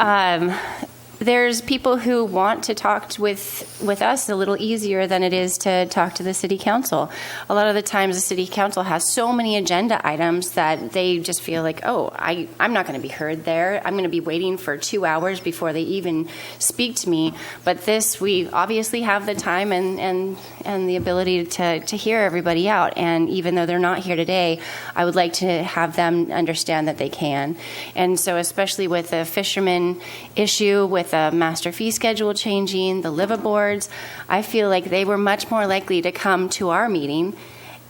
there's people who want to talk with us a little easier than it is to talk to the city council. A lot of the times the city council has so many agenda items that they just feel like, I'm not going to be heard there. I'm going to be waiting for 2 hours before they even speak to me. But this, we obviously have the time and the ability to hear everybody out. And even though they're not here today, I would like to have them understand that they can. And so especially with the fisherman issue, with the master fee schedule changing, the liveaboards, I feel like they were much more likely to come to our meeting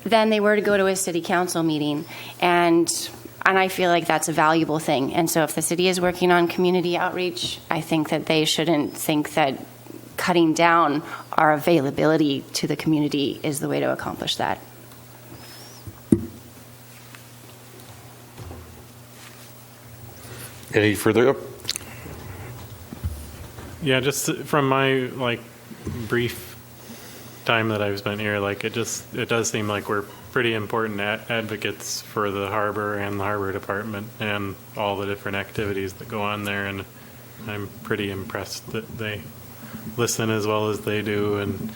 than they were to go to a city council meeting. And I feel like that's a valuable thing. And so if the city is working on community outreach, I think that they shouldn't think that cutting down our availability to the community is the way to accomplish that. Any further? Yeah, just from my brief time that I've spent here, it does seem like we're pretty important advocates for the harbor and the harbor department and all the different activities that go on there, and I'm pretty impressed that they listen as well as they do and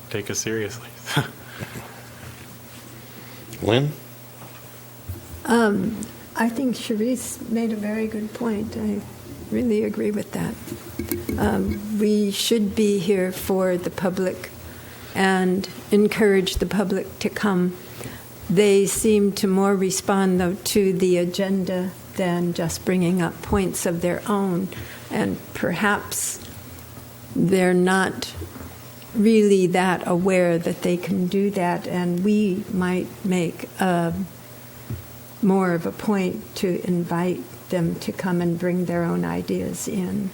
take us seriously. Lynn? I think Charisse made a very good point. I really agree with that. We should be here for the public and encourage the public to come. They seem to more respond, though, to the agenda than just bringing up points of their own. And perhaps they're not really that aware that they can do that, and we might make more of a point to invite them to come and bring their own ideas in.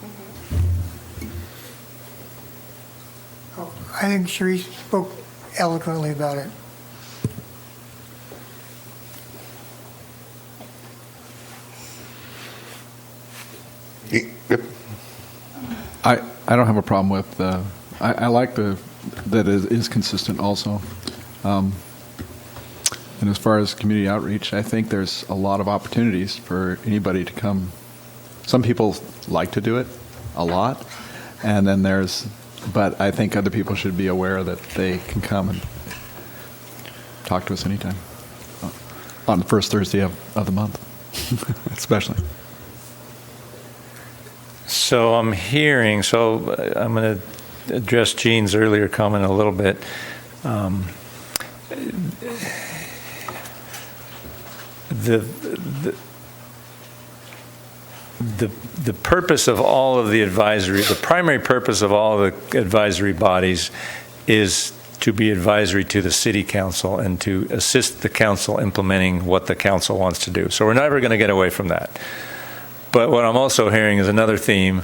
I think Charisse spoke eloquently about it. Yep. I don't have a problem with I like that it is consistent also. And as far as community outreach, I think there's a lot of opportunities for anybody to come. Some people like to do it a lot, and then there's But I think other people should be aware that they can come and talk to us anytime on the first Thursday of the month, especially. So I'm hearing, I'm going to address Gene's earlier comment a little bit. The purpose of all of the advisory, the primary purpose of all of the advisory bodies is to be advisory to the city council and to assist the council implementing what the council wants to do. So we're never going to get away from that. But what I'm also hearing is another theme,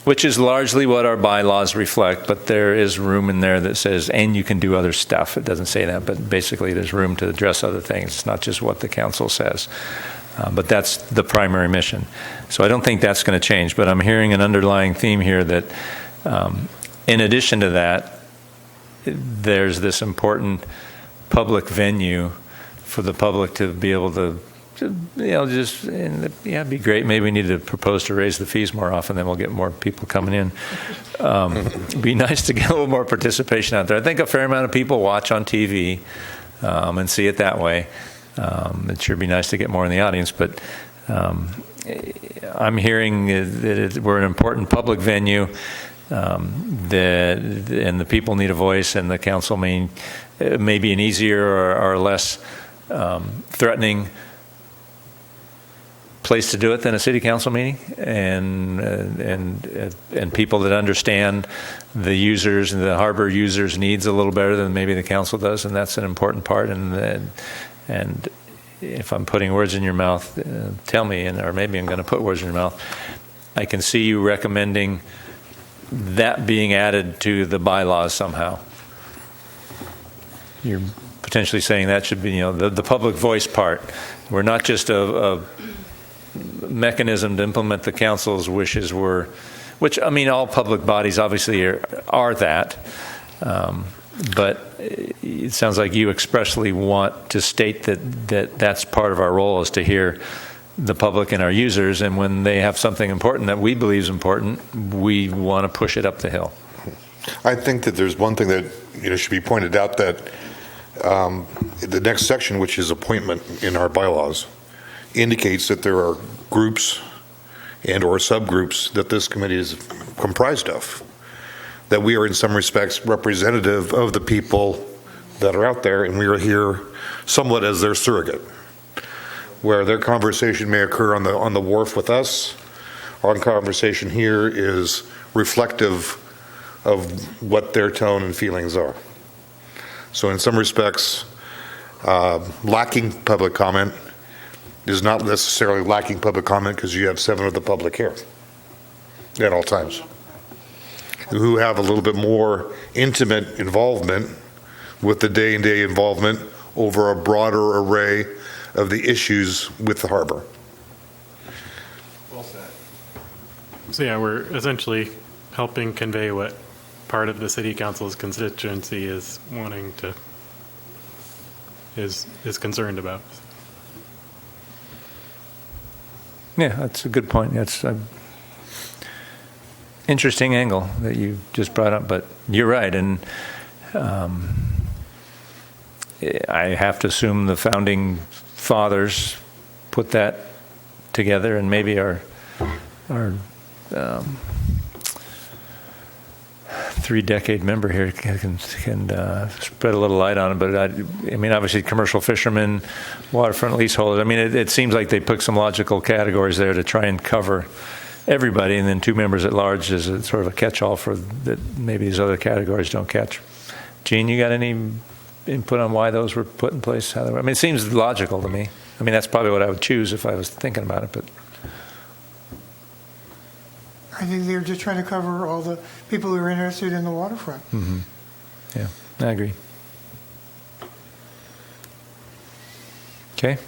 which is largely what our bylaws reflect, but there is room in there that says, and you can do other stuff. It doesn't say that, but basically there's room to address other things. It's not just what the council says. But that's the primary mission. So I don't think that's going to change, but I'm hearing an underlying theme here that in addition to that, there's this important public venue for the public to be able to it'd be great. Maybe we need to propose to raise the fees more often, then we'll get more people coming in. It'd be nice to get a little more participation out there. I think a fair amount of people watch on TV and see it that way. It sure be nice to get more in the audience, but I'm hearing that we're an important public venue, and the people need a voice, and the council may be an easier or less threatening place to do it than a city council meeting, and people that understand the users and the harbor users' needs a little better than maybe the council does, and that's an important part. And if I'm putting words in your mouth, tell me, or maybe I'm going to put words in your mouth. I can see you recommending that being added to the bylaws somehow. You're potentially saying that should be, the public voice part. We're not just a mechanism to implement the council's wishes, which I mean, all public bodies obviously are that. But it sounds like you expressly want to state that's part of our role, is to hear the public and our users, and when they have something important that we believe is important, we want to push it up the hill. I think that there's one thing that should be pointed out, that the next section, which is appointment in our bylaws, indicates that there are groups and or subgroups that this committee is comprised of, that we are in some respects representative of the people that are out there, and we are here somewhat as their surrogate, where their conversation may occur on the wharf with us. Our conversation here is reflective of what their tone and feelings are. So in some respects, lacking public comment is not necessarily lacking public comment, because you have 7 of the public here at all times, who have a little bit more intimate involvement with the day-to-day involvement over a broader array of the issues with the harbor. Well said. So yeah, we're essentially helping convey what part of the city council's constituency is wanting to, is concerned about. Yeah, that's a good point. That's an interesting angle that you just brought up, but you're right. And I have to assume the founding fathers put that together, and maybe our 3-decade member here can spread a little light on it. But I mean, obviously, commercial fishermen, waterfront leaseholders. I mean, it seems like they put some logical categories there to try and cover everybody, and then 2 members at large is a sort of a catch-all for that. Maybe these other categories don't catch. Gene, you got any input on why those were put in place? I mean, it seems logical to me. I mean, that's probably what I would choose if I was thinking about it, but. I think they're just trying to cover all the people who are interested in the waterfront. Mm-hmm. Yeah, I agree. Okay.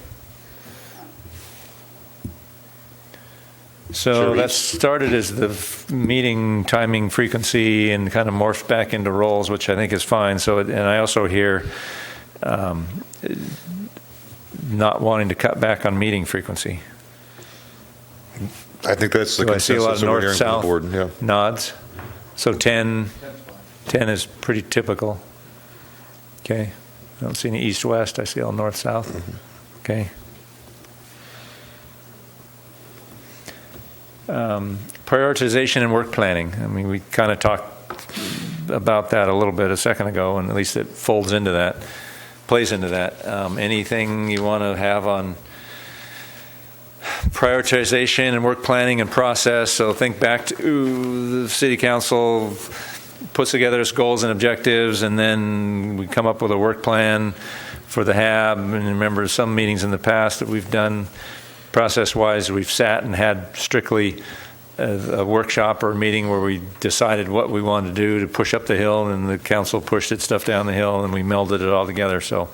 So that started as the meeting timing frequency and kind of morphed back into roles, which I think is fine. So, and I also hear not wanting to cut back on meeting frequency. I think that's the So I see a lot consensus of that we're hearing from the board. north-south nods. So 10 is pretty typical. Okay. I don't see any east-west. I see all north-south. Okay. Prioritization and work planning. I mean, we kind of talked about that a little bit a second ago, and at least it folds into that, plays into that. Anything you want to have on prioritization and work planning and process? So think back to the city council puts together its goals and objectives, and then we come up with a work plan for the HAB. And remember some meetings in the past that we've done process-wise, we've sat and had strictly a workshop or a meeting where we decided what we wanted to do to push up the hill, and the council pushed its stuff down the hill, and we melded it all together. So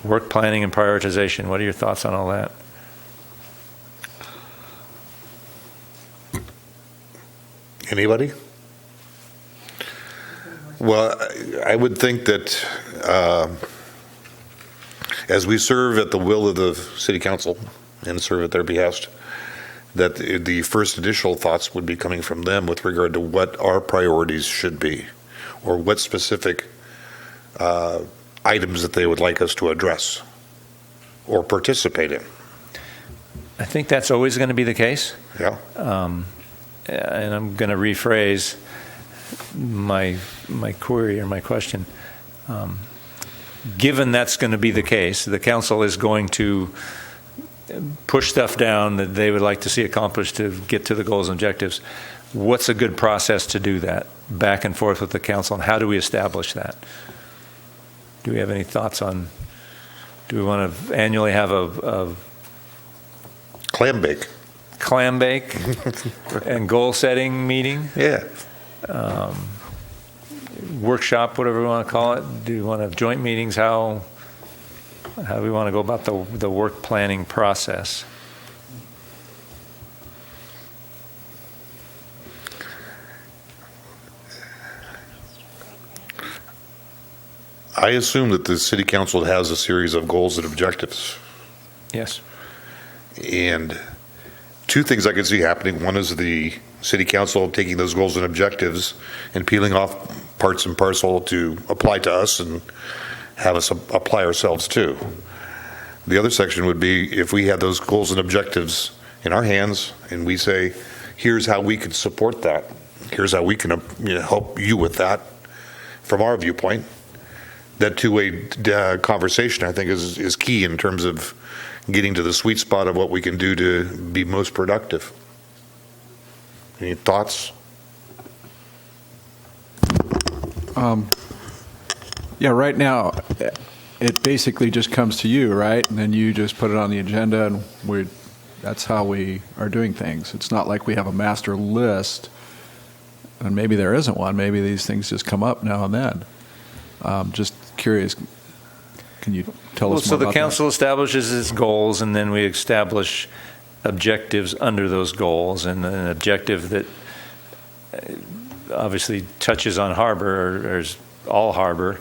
work planning and prioritization, what are your thoughts on all that? Anybody? Well, I would think that as we serve at the will of the city council and serve at their behest, that the first initial thoughts would be coming from them with regard to what our priorities should be, or what specific items that they would like us to address or participate in. I think that's always going to be the case. Yeah. And I'm going to rephrase my query or my question. Given that's going to be the case, the council is going to push stuff down that they would like to see accomplished to get to the goals and objectives. What's a good process to do that, back and forth with the council, and how do we establish that? Do we have any thoughts on, do we want to annually have a Clam bake. clam bake and goal setting meeting? Yeah. Workshop, whatever we want to call it. Do we want to have joint meetings? How do we want to go about the work planning process? I assume that the city council has a series of goals and objectives. Yes. And two things I could see happening. One is the city council taking those goals and objectives and peeling off parts and parcel to apply to us and have us apply ourselves to. The other section would be if we had those goals and objectives in our hands and we say, here's how we can support that. Here's how we can help you with that from our viewpoint. That two-way conversation, I think, is key in terms of getting to the sweet spot of what we can do to be most productive. Any thoughts? Yeah, right now, it basically just comes to you, right? And then you just put it on the agenda, and that's how we are doing things. It's not like we have a master list, and maybe there isn't one. Maybe these things just come up now and then. Just curious, can you tell us more So about the council establishes its goals, and then we establish objectives under those goals, and an objective that obviously touches on harbor or is all harbor.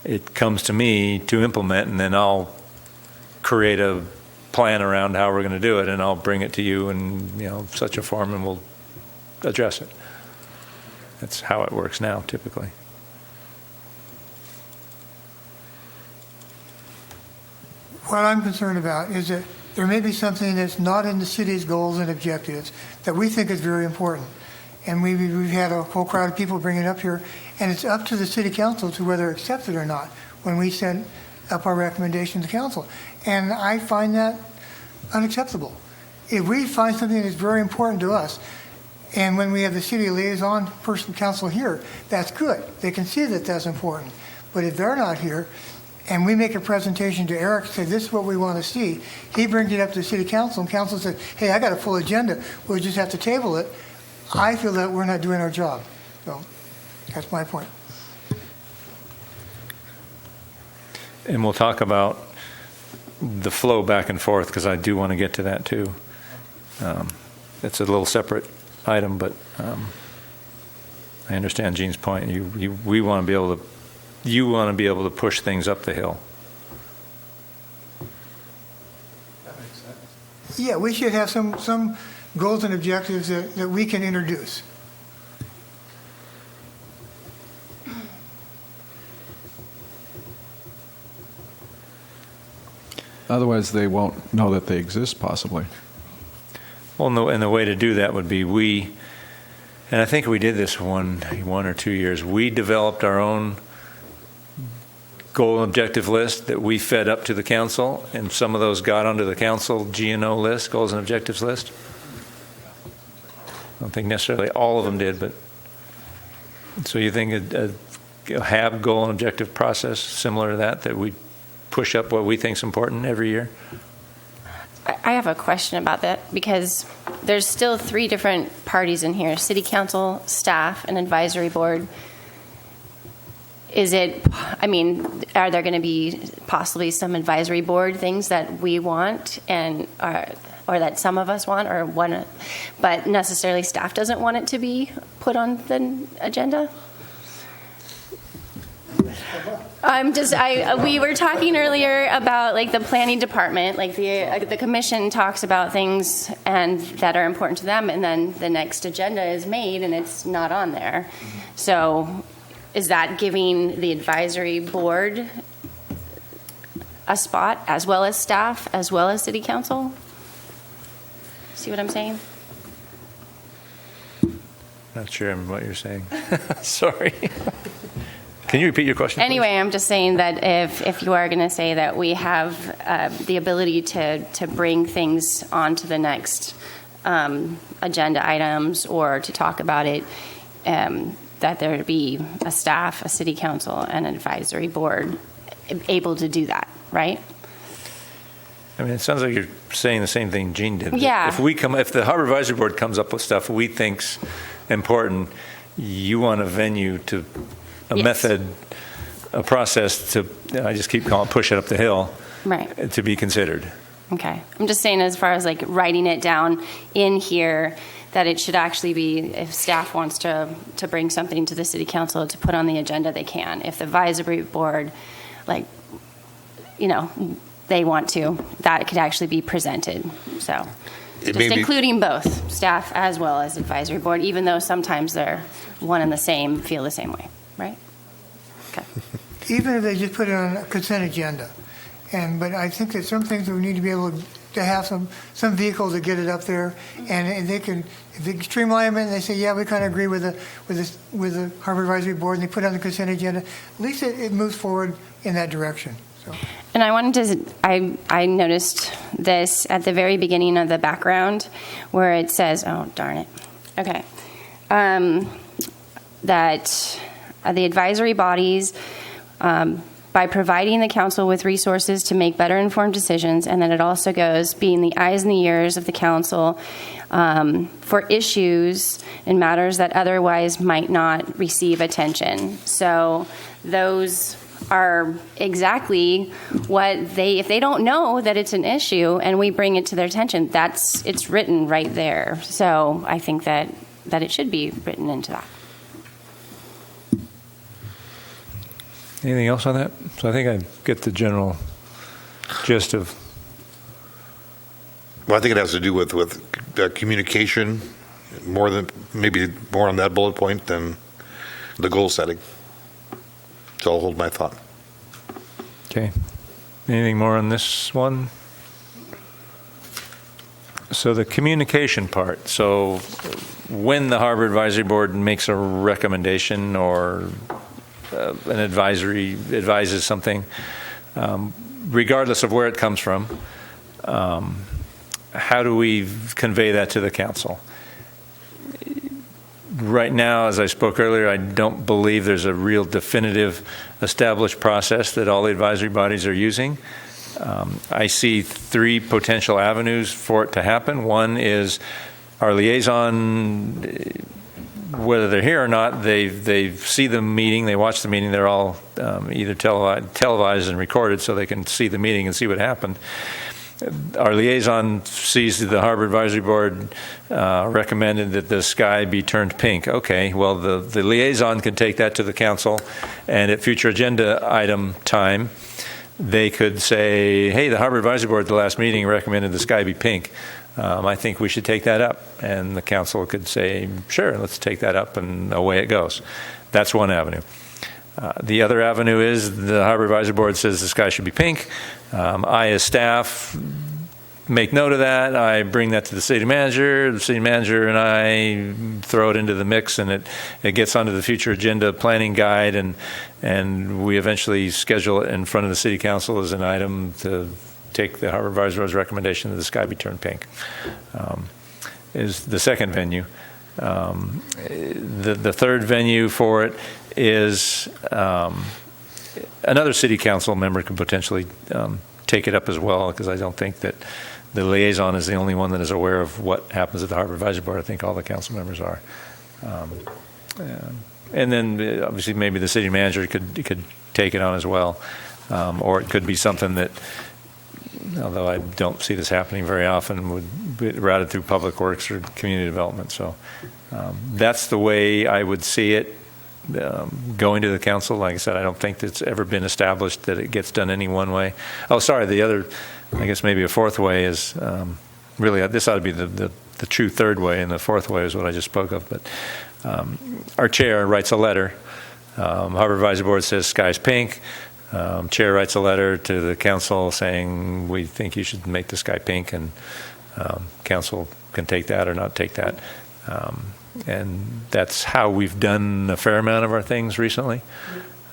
It comes to me to implement, and then I'll create a plan around how we're going to do it, and I'll bring it to you in such a form, and we'll address it. That's how it works now, typically. What I'm concerned about is that there may be something that's not in the city's goals and objectives that we think is very important. And we've had a whole crowd of people bring it up here, and it's up to the city council to whether it accepts it or not when we send up our recommendation to council. And I find that unacceptable. If we find something that's very important to us, and when we have the city liaison person council here, that's good. They can see that that's important. But if they're not here, and we make a presentation to Eric, say this is what we want to see, he brings it up to the city council, and council says, hey, I got a full agenda, we'll just have to table it. I feel that we're not doing our job. So that's my point. And we'll talk about the flow back and forth, because I do want to get to that too. It's a little separate item, but I understand Gene's point. We want to be able to. You want to be able to push things up the hill. That makes sense. Yeah, we should have some goals and objectives that we can introduce. Otherwise, they won't know that they exist, possibly. Well, and the way to do that would be and I think we did this one or 2 years, we developed our own goal and objective list that we fed up to the council, and some of those got onto the council G&O list, goals and objectives list. I don't think necessarily all of them did, but so you think a have goal and objective process similar to that we push up what we think is important every year? I have a question about that because there's still 3 different parties in here: city council, staff, and advisory board. Are there going to be possibly some advisory board things that we want or that some of us want or want, but necessarily staff doesn't want it to be put on the agenda? We were talking earlier about like the planning department, like the commission talks about things and that are important to them, and then the next agenda is made and it's not on there. So is that giving the advisory board a spot as well as staff, as well as city council? See what I'm saying? Not sure what you're saying. Sorry. Can you repeat your question, please? Anyway, I'm just saying that if you are going to say that we have the ability to bring things onto the next agenda items or to talk about it, that there would be a staff, a city council, and an advisory board able to do that, right? I mean, it sounds like you're saying the same thing Gene did. Yeah. If the Harbor Advisory Board comes up with stuff we think's important, you want a venue to a Yes. method, a process to, I just keep calling it push it up the hill, Right. to be considered. Okay. I'm just saying as far as like writing it down in here, that it should actually be, if staff wants to bring something to the city council to put on the agenda, they can. If the advisory board, they want to, that could actually be presented. So It just may be- including both staff as well as advisory board, even though sometimes they're one and the same, feel the same way, right? Okay. Even if they just put it on a consent agenda. But I think that some things we need to be able to have some vehicle to get it up there, and they can, if they streamline it and they say, yeah, we kind of agree with the Harbor Advisory Board, and they put it on the consent agenda, at least it moves forward in that direction. So. And I wanted to, I noticed this at the very beginning of the background where it says, oh, darn it. Okay. That the advisory bodies, by providing the council with resources to make better informed decisions, and then it also goes being the eyes and the ears of the council for issues and matters that otherwise might not receive attention. So those are exactly what if they don't know that it's an issue and we bring it to their attention, it's written right there. So I think that it should be written into that. Anything else on that? So I think I get the general gist of. Well, I think it has to do with communication maybe more on that bullet point than the goal setting. So I'll hold my thought. Okay. Anything more on this one? So the communication part. So when the Harbor Advisory Board makes a recommendation or an advises something, regardless of where it comes from, how do we convey that to the council? Right now, as I spoke earlier, I don't believe there's a real definitive established process that all the advisory bodies are using. I see 3 potential avenues for it to happen. One is our liaison, whether they're here or not, they see the meeting, they watch the meeting, they're all either televised and recorded so they can see the meeting and see what happened. Our liaison sees the Harbor Advisory Board recommended that the sky be turned pink. Okay, well, the liaison can take that to the council, and at future agenda item time, they could say, hey, the Harbor Advisory Board at the last meeting recommended the sky be pink. I think we should take that up. And the council could say, sure, let's take that up, and away it goes. That's one avenue. The other avenue is the Harbor Advisory Board says the sky should be pink. I, as staff, make note of that. I bring that to the city manager. The city manager and I throw it into the mix, and it gets onto the future agenda planning guide, and we eventually schedule it in front of the city council as an item to take the Harbor Advisory Board's recommendation that the sky be turned pink. Is the second venue. The third venue for it is another city council member could potentially take it up as well, because I don't think that the liaison is the only one that is aware of what happens at the Harbor Advisory Board. I think all the council members are. And then obviously maybe the city manager could take it on as well. Or it could be something that, although I don't see this happening very often, would be routed through Public Works or Community Development. So that's the way I would see it going to the council. Like I said, I don't think it's ever been established that it gets done any one way. Oh, sorry, the other, I guess maybe a fourth way is, really, this ought to be the true third way, and the fourth way is what I just spoke of. But our chair writes a letter. Harbor Advisory Board says sky's pink. Chair writes a letter to the council saying we think you should make the sky pink, and council can take that or not take that. And that's how we've done a fair amount of our things recently.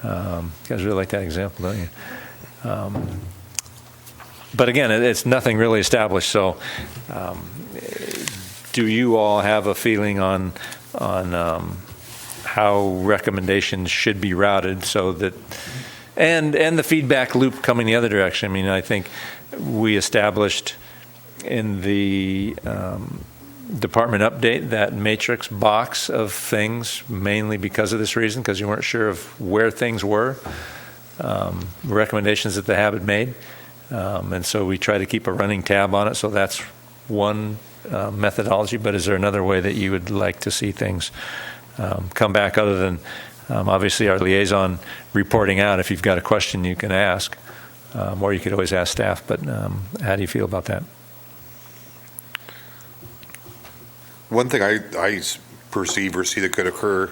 You guys really like that example, don't you? But again, it's nothing really established. So do you all have a feeling on how recommendations should be routed so that, and the feedback loop coming the other direction? I mean, I think we established in the department update that matrix box of things, mainly because of this reason, because you weren't sure of where things were, recommendations that the HAB had made. And so we try to keep a running tab on it. So that's one methodology. But is there another way that you would like to see things come back other than obviously our liaison reporting out? If you've got a question, you can ask, or you could always ask staff. But how do you feel about that? One thing I perceive or see that could occur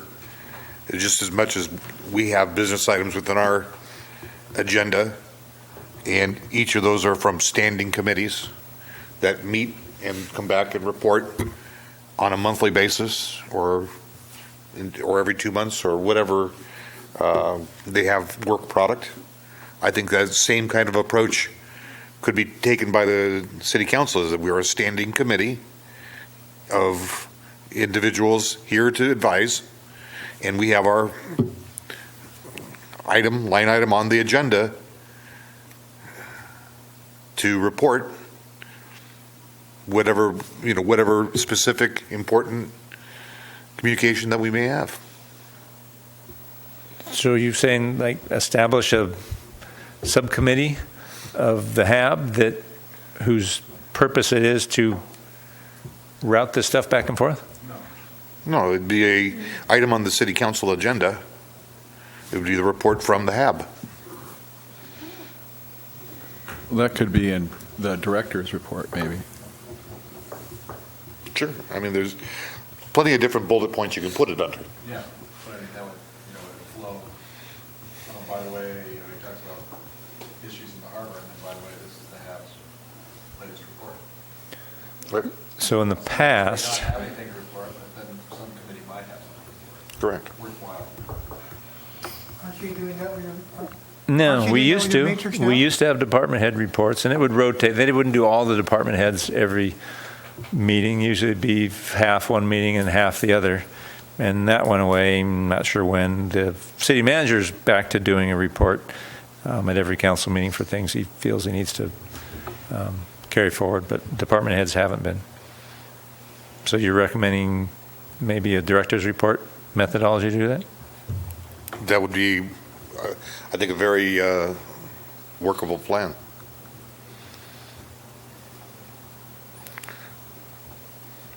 is just as much as we have business items within our agenda, and each of those are from standing committees that meet and come back and report on a monthly basis or every 2 months or whatever they have work product. I think that same kind of approach could be taken by the city council, is that we are a standing committee of individuals here to advise, and we have our line item on the agenda to report whatever specific important communication that we may have. So you're saying, like, establish a subcommittee of the HAB whose purpose it is to route this stuff back and forth? No, it'd be a item on the city council agenda. It would be the report from the HAB. Well, that could be in the director's report, maybe. Sure. I mean, there's plenty of different bullet points you can put it under. Yeah, but I think that would, flow. Oh, by the way, we talked about issues in the harbor, and then by the way, this is the HAB's latest report. Right. So in the past, Not have anything to report, but then some committee might have something Correct. worthwhile. Aren't you doing that with your? no, Aren't you we doing that used with your to. matrix now? We used to have department head reports, and it would rotate. They wouldn't do all the department heads every meeting. Usually it'd be half one meeting and half the other. And that went away, I'm not sure when. The city manager's back to doing a report at every council meeting for things he feels he needs to carry forward, but department heads haven't been. So you're recommending maybe a director's report methodology to do that? That would be, I think, a very workable plan.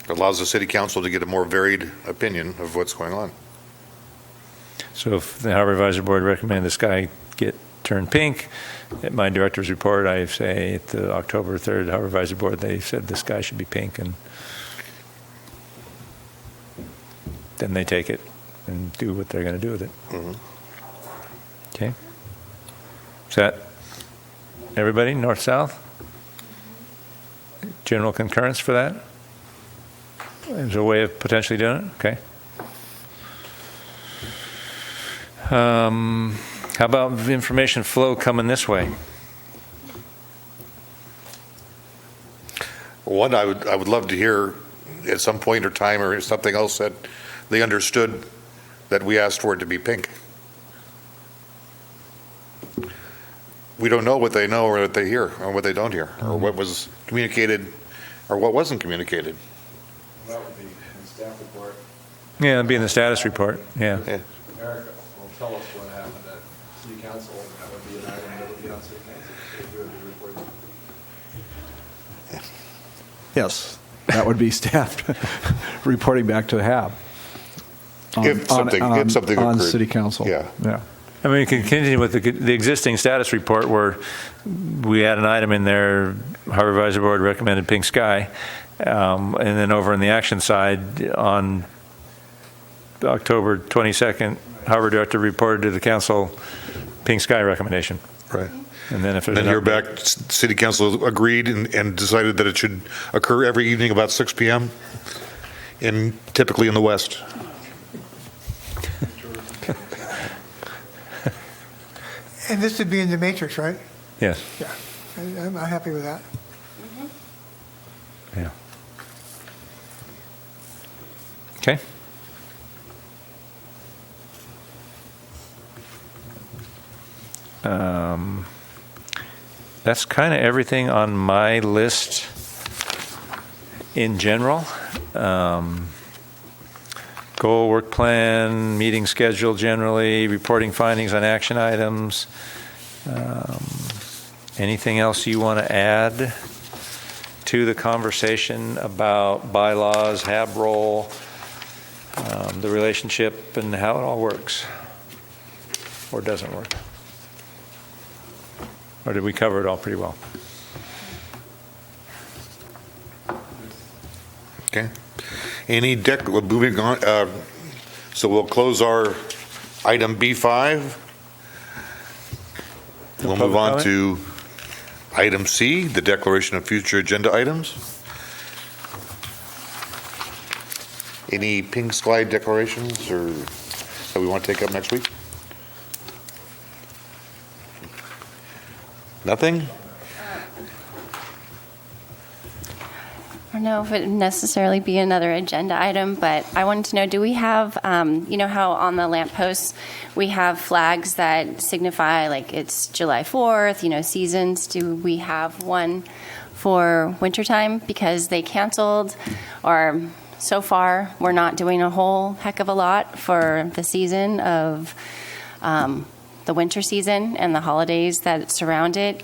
It allows the city council to get a more varied opinion of what's going on. So if the Harbor Advisory Board recommended the sky get turned pink, at my director's report, I say at the October 3rd Harbor Advisory Board, they said the sky should be pink, and then they take it and do what they're going to do with it. Mm-hmm. Okay. Is that everybody, north-south? General concurrence for that? Is there a way of potentially doing it? Okay. How about information flow coming this way? One, I would love to hear at some point or time or something else that they understood that we asked for it to be pink. We don't know what they know or what they hear or what they don't hear or what was communicated or what wasn't communicated. That would be in the staff report. Yeah, it'd be in the status report. Yeah. Yeah. Erica will tell us what happened at city council, and that would be an item that would be on city council. Yes, that would be staff reporting back to HAB. If something occurred. On city council. Yeah. I mean, you can continue with the existing status report where we had an item in there, Harbor Advisory Board recommended pink sky. And then over on the action side, on October 22nd, Harbor Director reported to the council pink sky recommendation. Right. And then if there's Then an you're update- back, city council agreed and decided that it should occur every evening about 6 p.m. Typically in the west. And this would be in the matrix, right? Yes. Yeah. I'm happy with that. Yeah. Okay. That's kind of everything on my list in general. Goal, work plan, meeting schedule generally, reporting findings on action items. Anything else you want to add to the conversation about bylaws, HAB role, the relationship, and how it all works or doesn't work? Or did we cover it all pretty well? Okay. Moving on, so we'll close our item B5. We'll move on to item C, the declaration of future agenda items. Any pink slide declarations or that we want to take up next week? Nothing? I don't know if it would necessarily be another agenda item, but I wanted to know, do we have, you know how on the lampposts we have flags that signify like it's July 4th, you know, seasons? Do we have one for wintertime? Because they canceled, or so far we're not doing a whole heck of a lot for the season of the winter season and the holidays that surround it.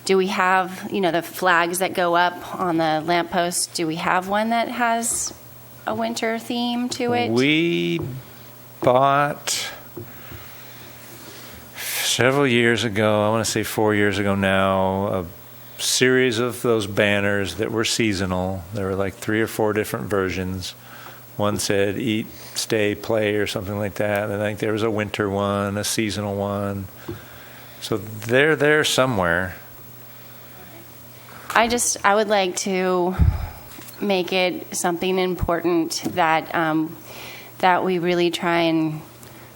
Do we have, you know, the flags that go up on the lampposts? Do we have one that has a winter theme to it? We bought several years ago, I want to say 4 years ago now, a series of those banners that were seasonal. There were like 3 or 4 different versions. One said eat, stay, play, or something like that. And I think there was a winter one, a seasonal one. So they're there somewhere. I would like to make it something important that that we really try and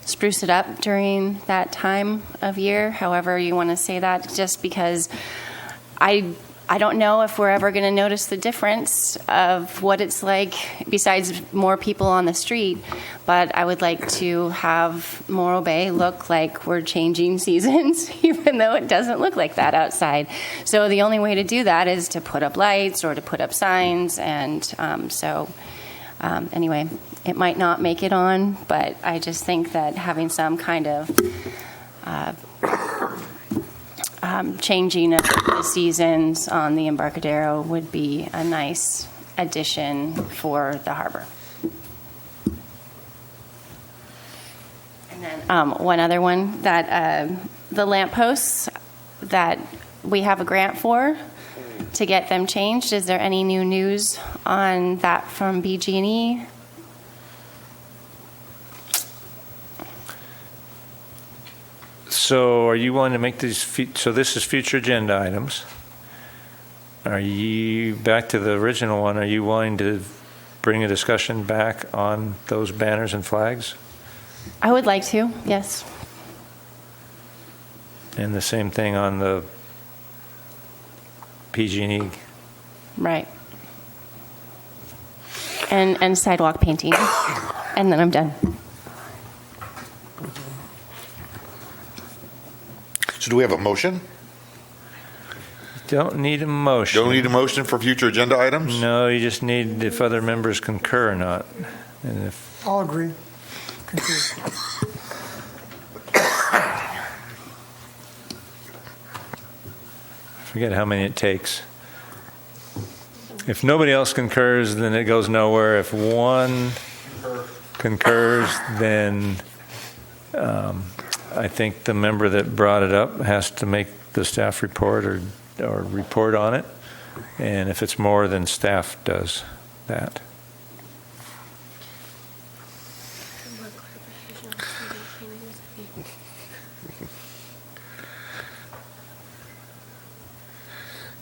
spruce it up during that time of year, however you want to say that, just because I don't know if we're ever going to notice the difference of what it's like besides more people on the street, but I would like to have Morro Bay look like we're changing seasons, even though it doesn't look like that outside. So the only way to do that is to put up lights or to put up signs, and anyway, it might not make it on, but I just think that having some kind of changing of the seasons on the Embarcadero would be a nice addition for the harbor. And then one other one, that the lampposts that we have a grant for to get them changed. Is there any new news on that from BG&E? So are you willing to make these, so this is future agenda items. Are you, back to the original one, are you willing to bring a discussion back on those banners and flags? I would like to, yes. And the same thing on the PG&E. Right. And sidewalk painting. And then I'm done. So do we have a motion? Don't need a motion. Don't need a motion for future agenda items? No, you just need if other members concur or not. And if I'll agree. Concur. I forget how many it takes. If nobody else concurs, then it goes nowhere. If one concurs, then I think the member that brought it up has to make the staff report or report on it. And if it's more, then staff does that.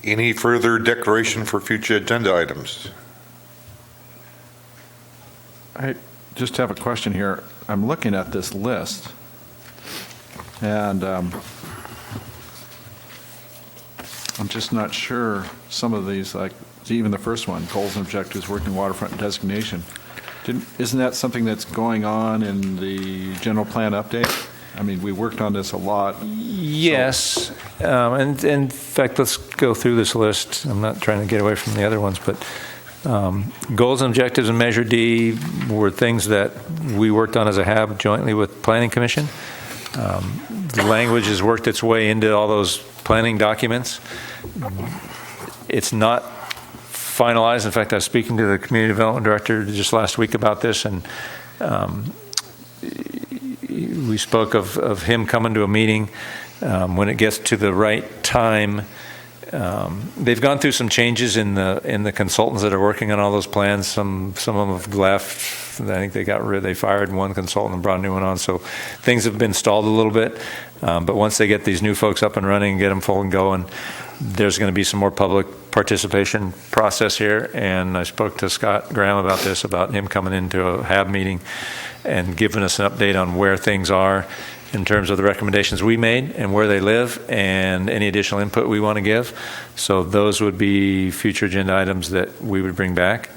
Any further declaration for future agenda items? I just have a question here. I'm looking at this list, and I'm just not sure some of these, like even the first one, goals and objectives, working waterfront designation. Isn't that something that's going on in the general plan update? I mean, we worked on this a lot. Yes, and in fact, let's go through this list. I'm not trying to get away from the other ones, but goals and objectives in Measure D were things that we worked on as a HAB jointly with Planning Commission. The language has worked its way into all those planning documents. It's not finalized. In fact, I was speaking to the Community Development Director just last week about this, and we spoke of him coming to a meeting when it gets to the right time. They've gone through some changes in the consultants that are working on all those plans. Some of them have left. I think they fired one consultant and brought a new one on. So things have been stalled a little bit. But once they get these new folks up and running and get them full and going, there's going to be some more public participation process here. And I spoke to Scott Graham about this, about him coming into a HAB meeting and giving us an update on where things are in terms of the recommendations we made and where they live and any additional input we want to give. So those would be future agenda items that we would bring back.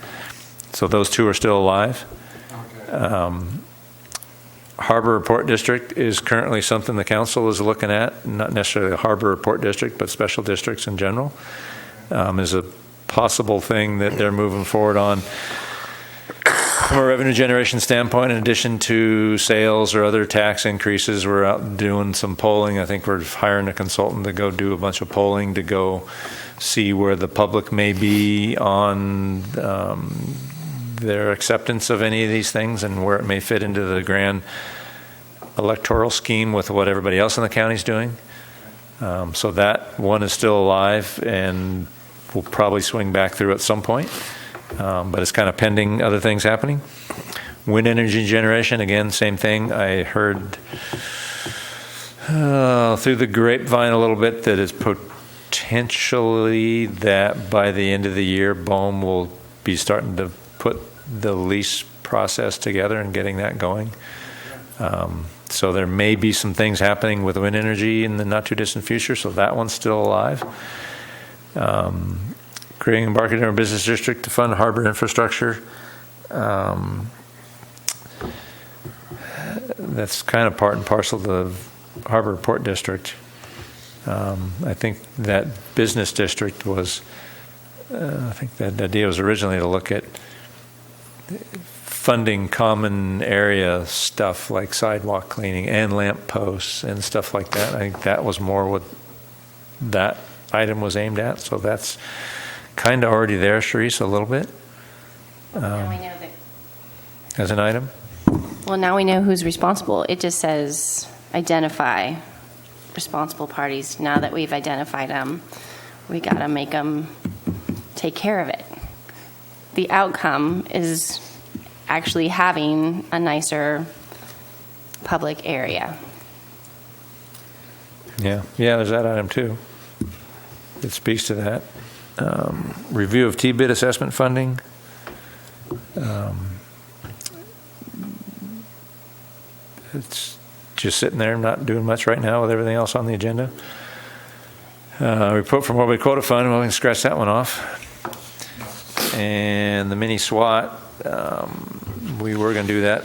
So those two are still alive. Okay. Harbor Report District is currently something the council is looking at, not necessarily the Harbor Report District, but special districts in general, is a possible thing that they're moving forward on. From a revenue generation standpoint, in addition to sales or other tax increases, we're out doing some polling. I think we're hiring a consultant to go do a bunch of polling to go see where the public may be on their acceptance of any of these things and where it may fit into the grand electoral scheme with what everybody else in the county is doing. So that one is still alive and will probably swing back through at some point. But it's kind of pending other things happening. Wind energy generation, again, same thing. I heard through the grapevine a little bit that it's potentially that by the end of the year, BOEM will be starting to put the lease process together and getting that going. So there may be some things happening with wind energy in the not too distant future, so that one's still alive. Creating Embarcadero Business District to fund harbor infrastructure. That's kind of part and parcel of the Harbor Report District. I think that business district was, I think that idea was originally to look at funding common area stuff like sidewalk cleaning and lamp posts and stuff like that. I think that was more what that item was aimed at. So that's kind of already there, Sharice, a little bit. Now we know that. As an item? Well, now we know who's responsible. It just says identify responsible parties. Now that we've identified them, we got to make them take care of it. The outcome is actually having a nicer public area. Yeah, there's that item too. It speaks to that. Review of T-bid assessment funding. It's just sitting there, not doing much right now with everything else on the agenda. Report from Morbid Quota Fund, well, we can scratch that one off. And the mini SWAT, we were going to do that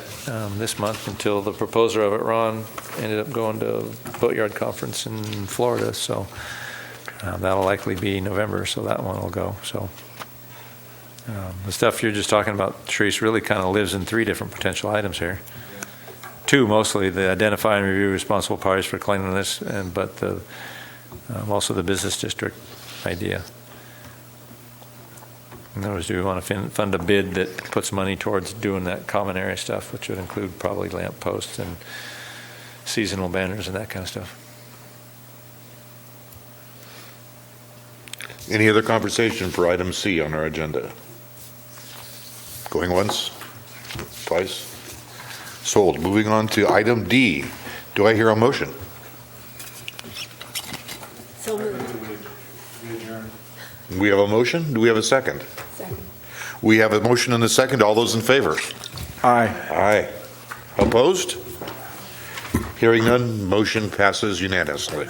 this month until the proposer of it, Ron, ended up going to a boatyard conference in Florida. So that'll likely be November, so that one will go. So the stuff you're just talking about, Therese, really kind of lives in 3 different potential items here. 2 mostly, the identify and review responsible parties for cleanliness, but also the business district idea. In other words, do we want to fund a bid that puts money towards doing that common area stuff, which would include probably lamp posts and seasonal banners and that kind of stuff? Any other conversation for item C on our agenda? Going once, twice, sold. Moving on to item D. Do I hear a motion? So moved. We have a motion. Do we have a second? Second. We have a motion and a second. All those in favor? Aye. Aye. Opposed? Hearing none, motion passes unanimously.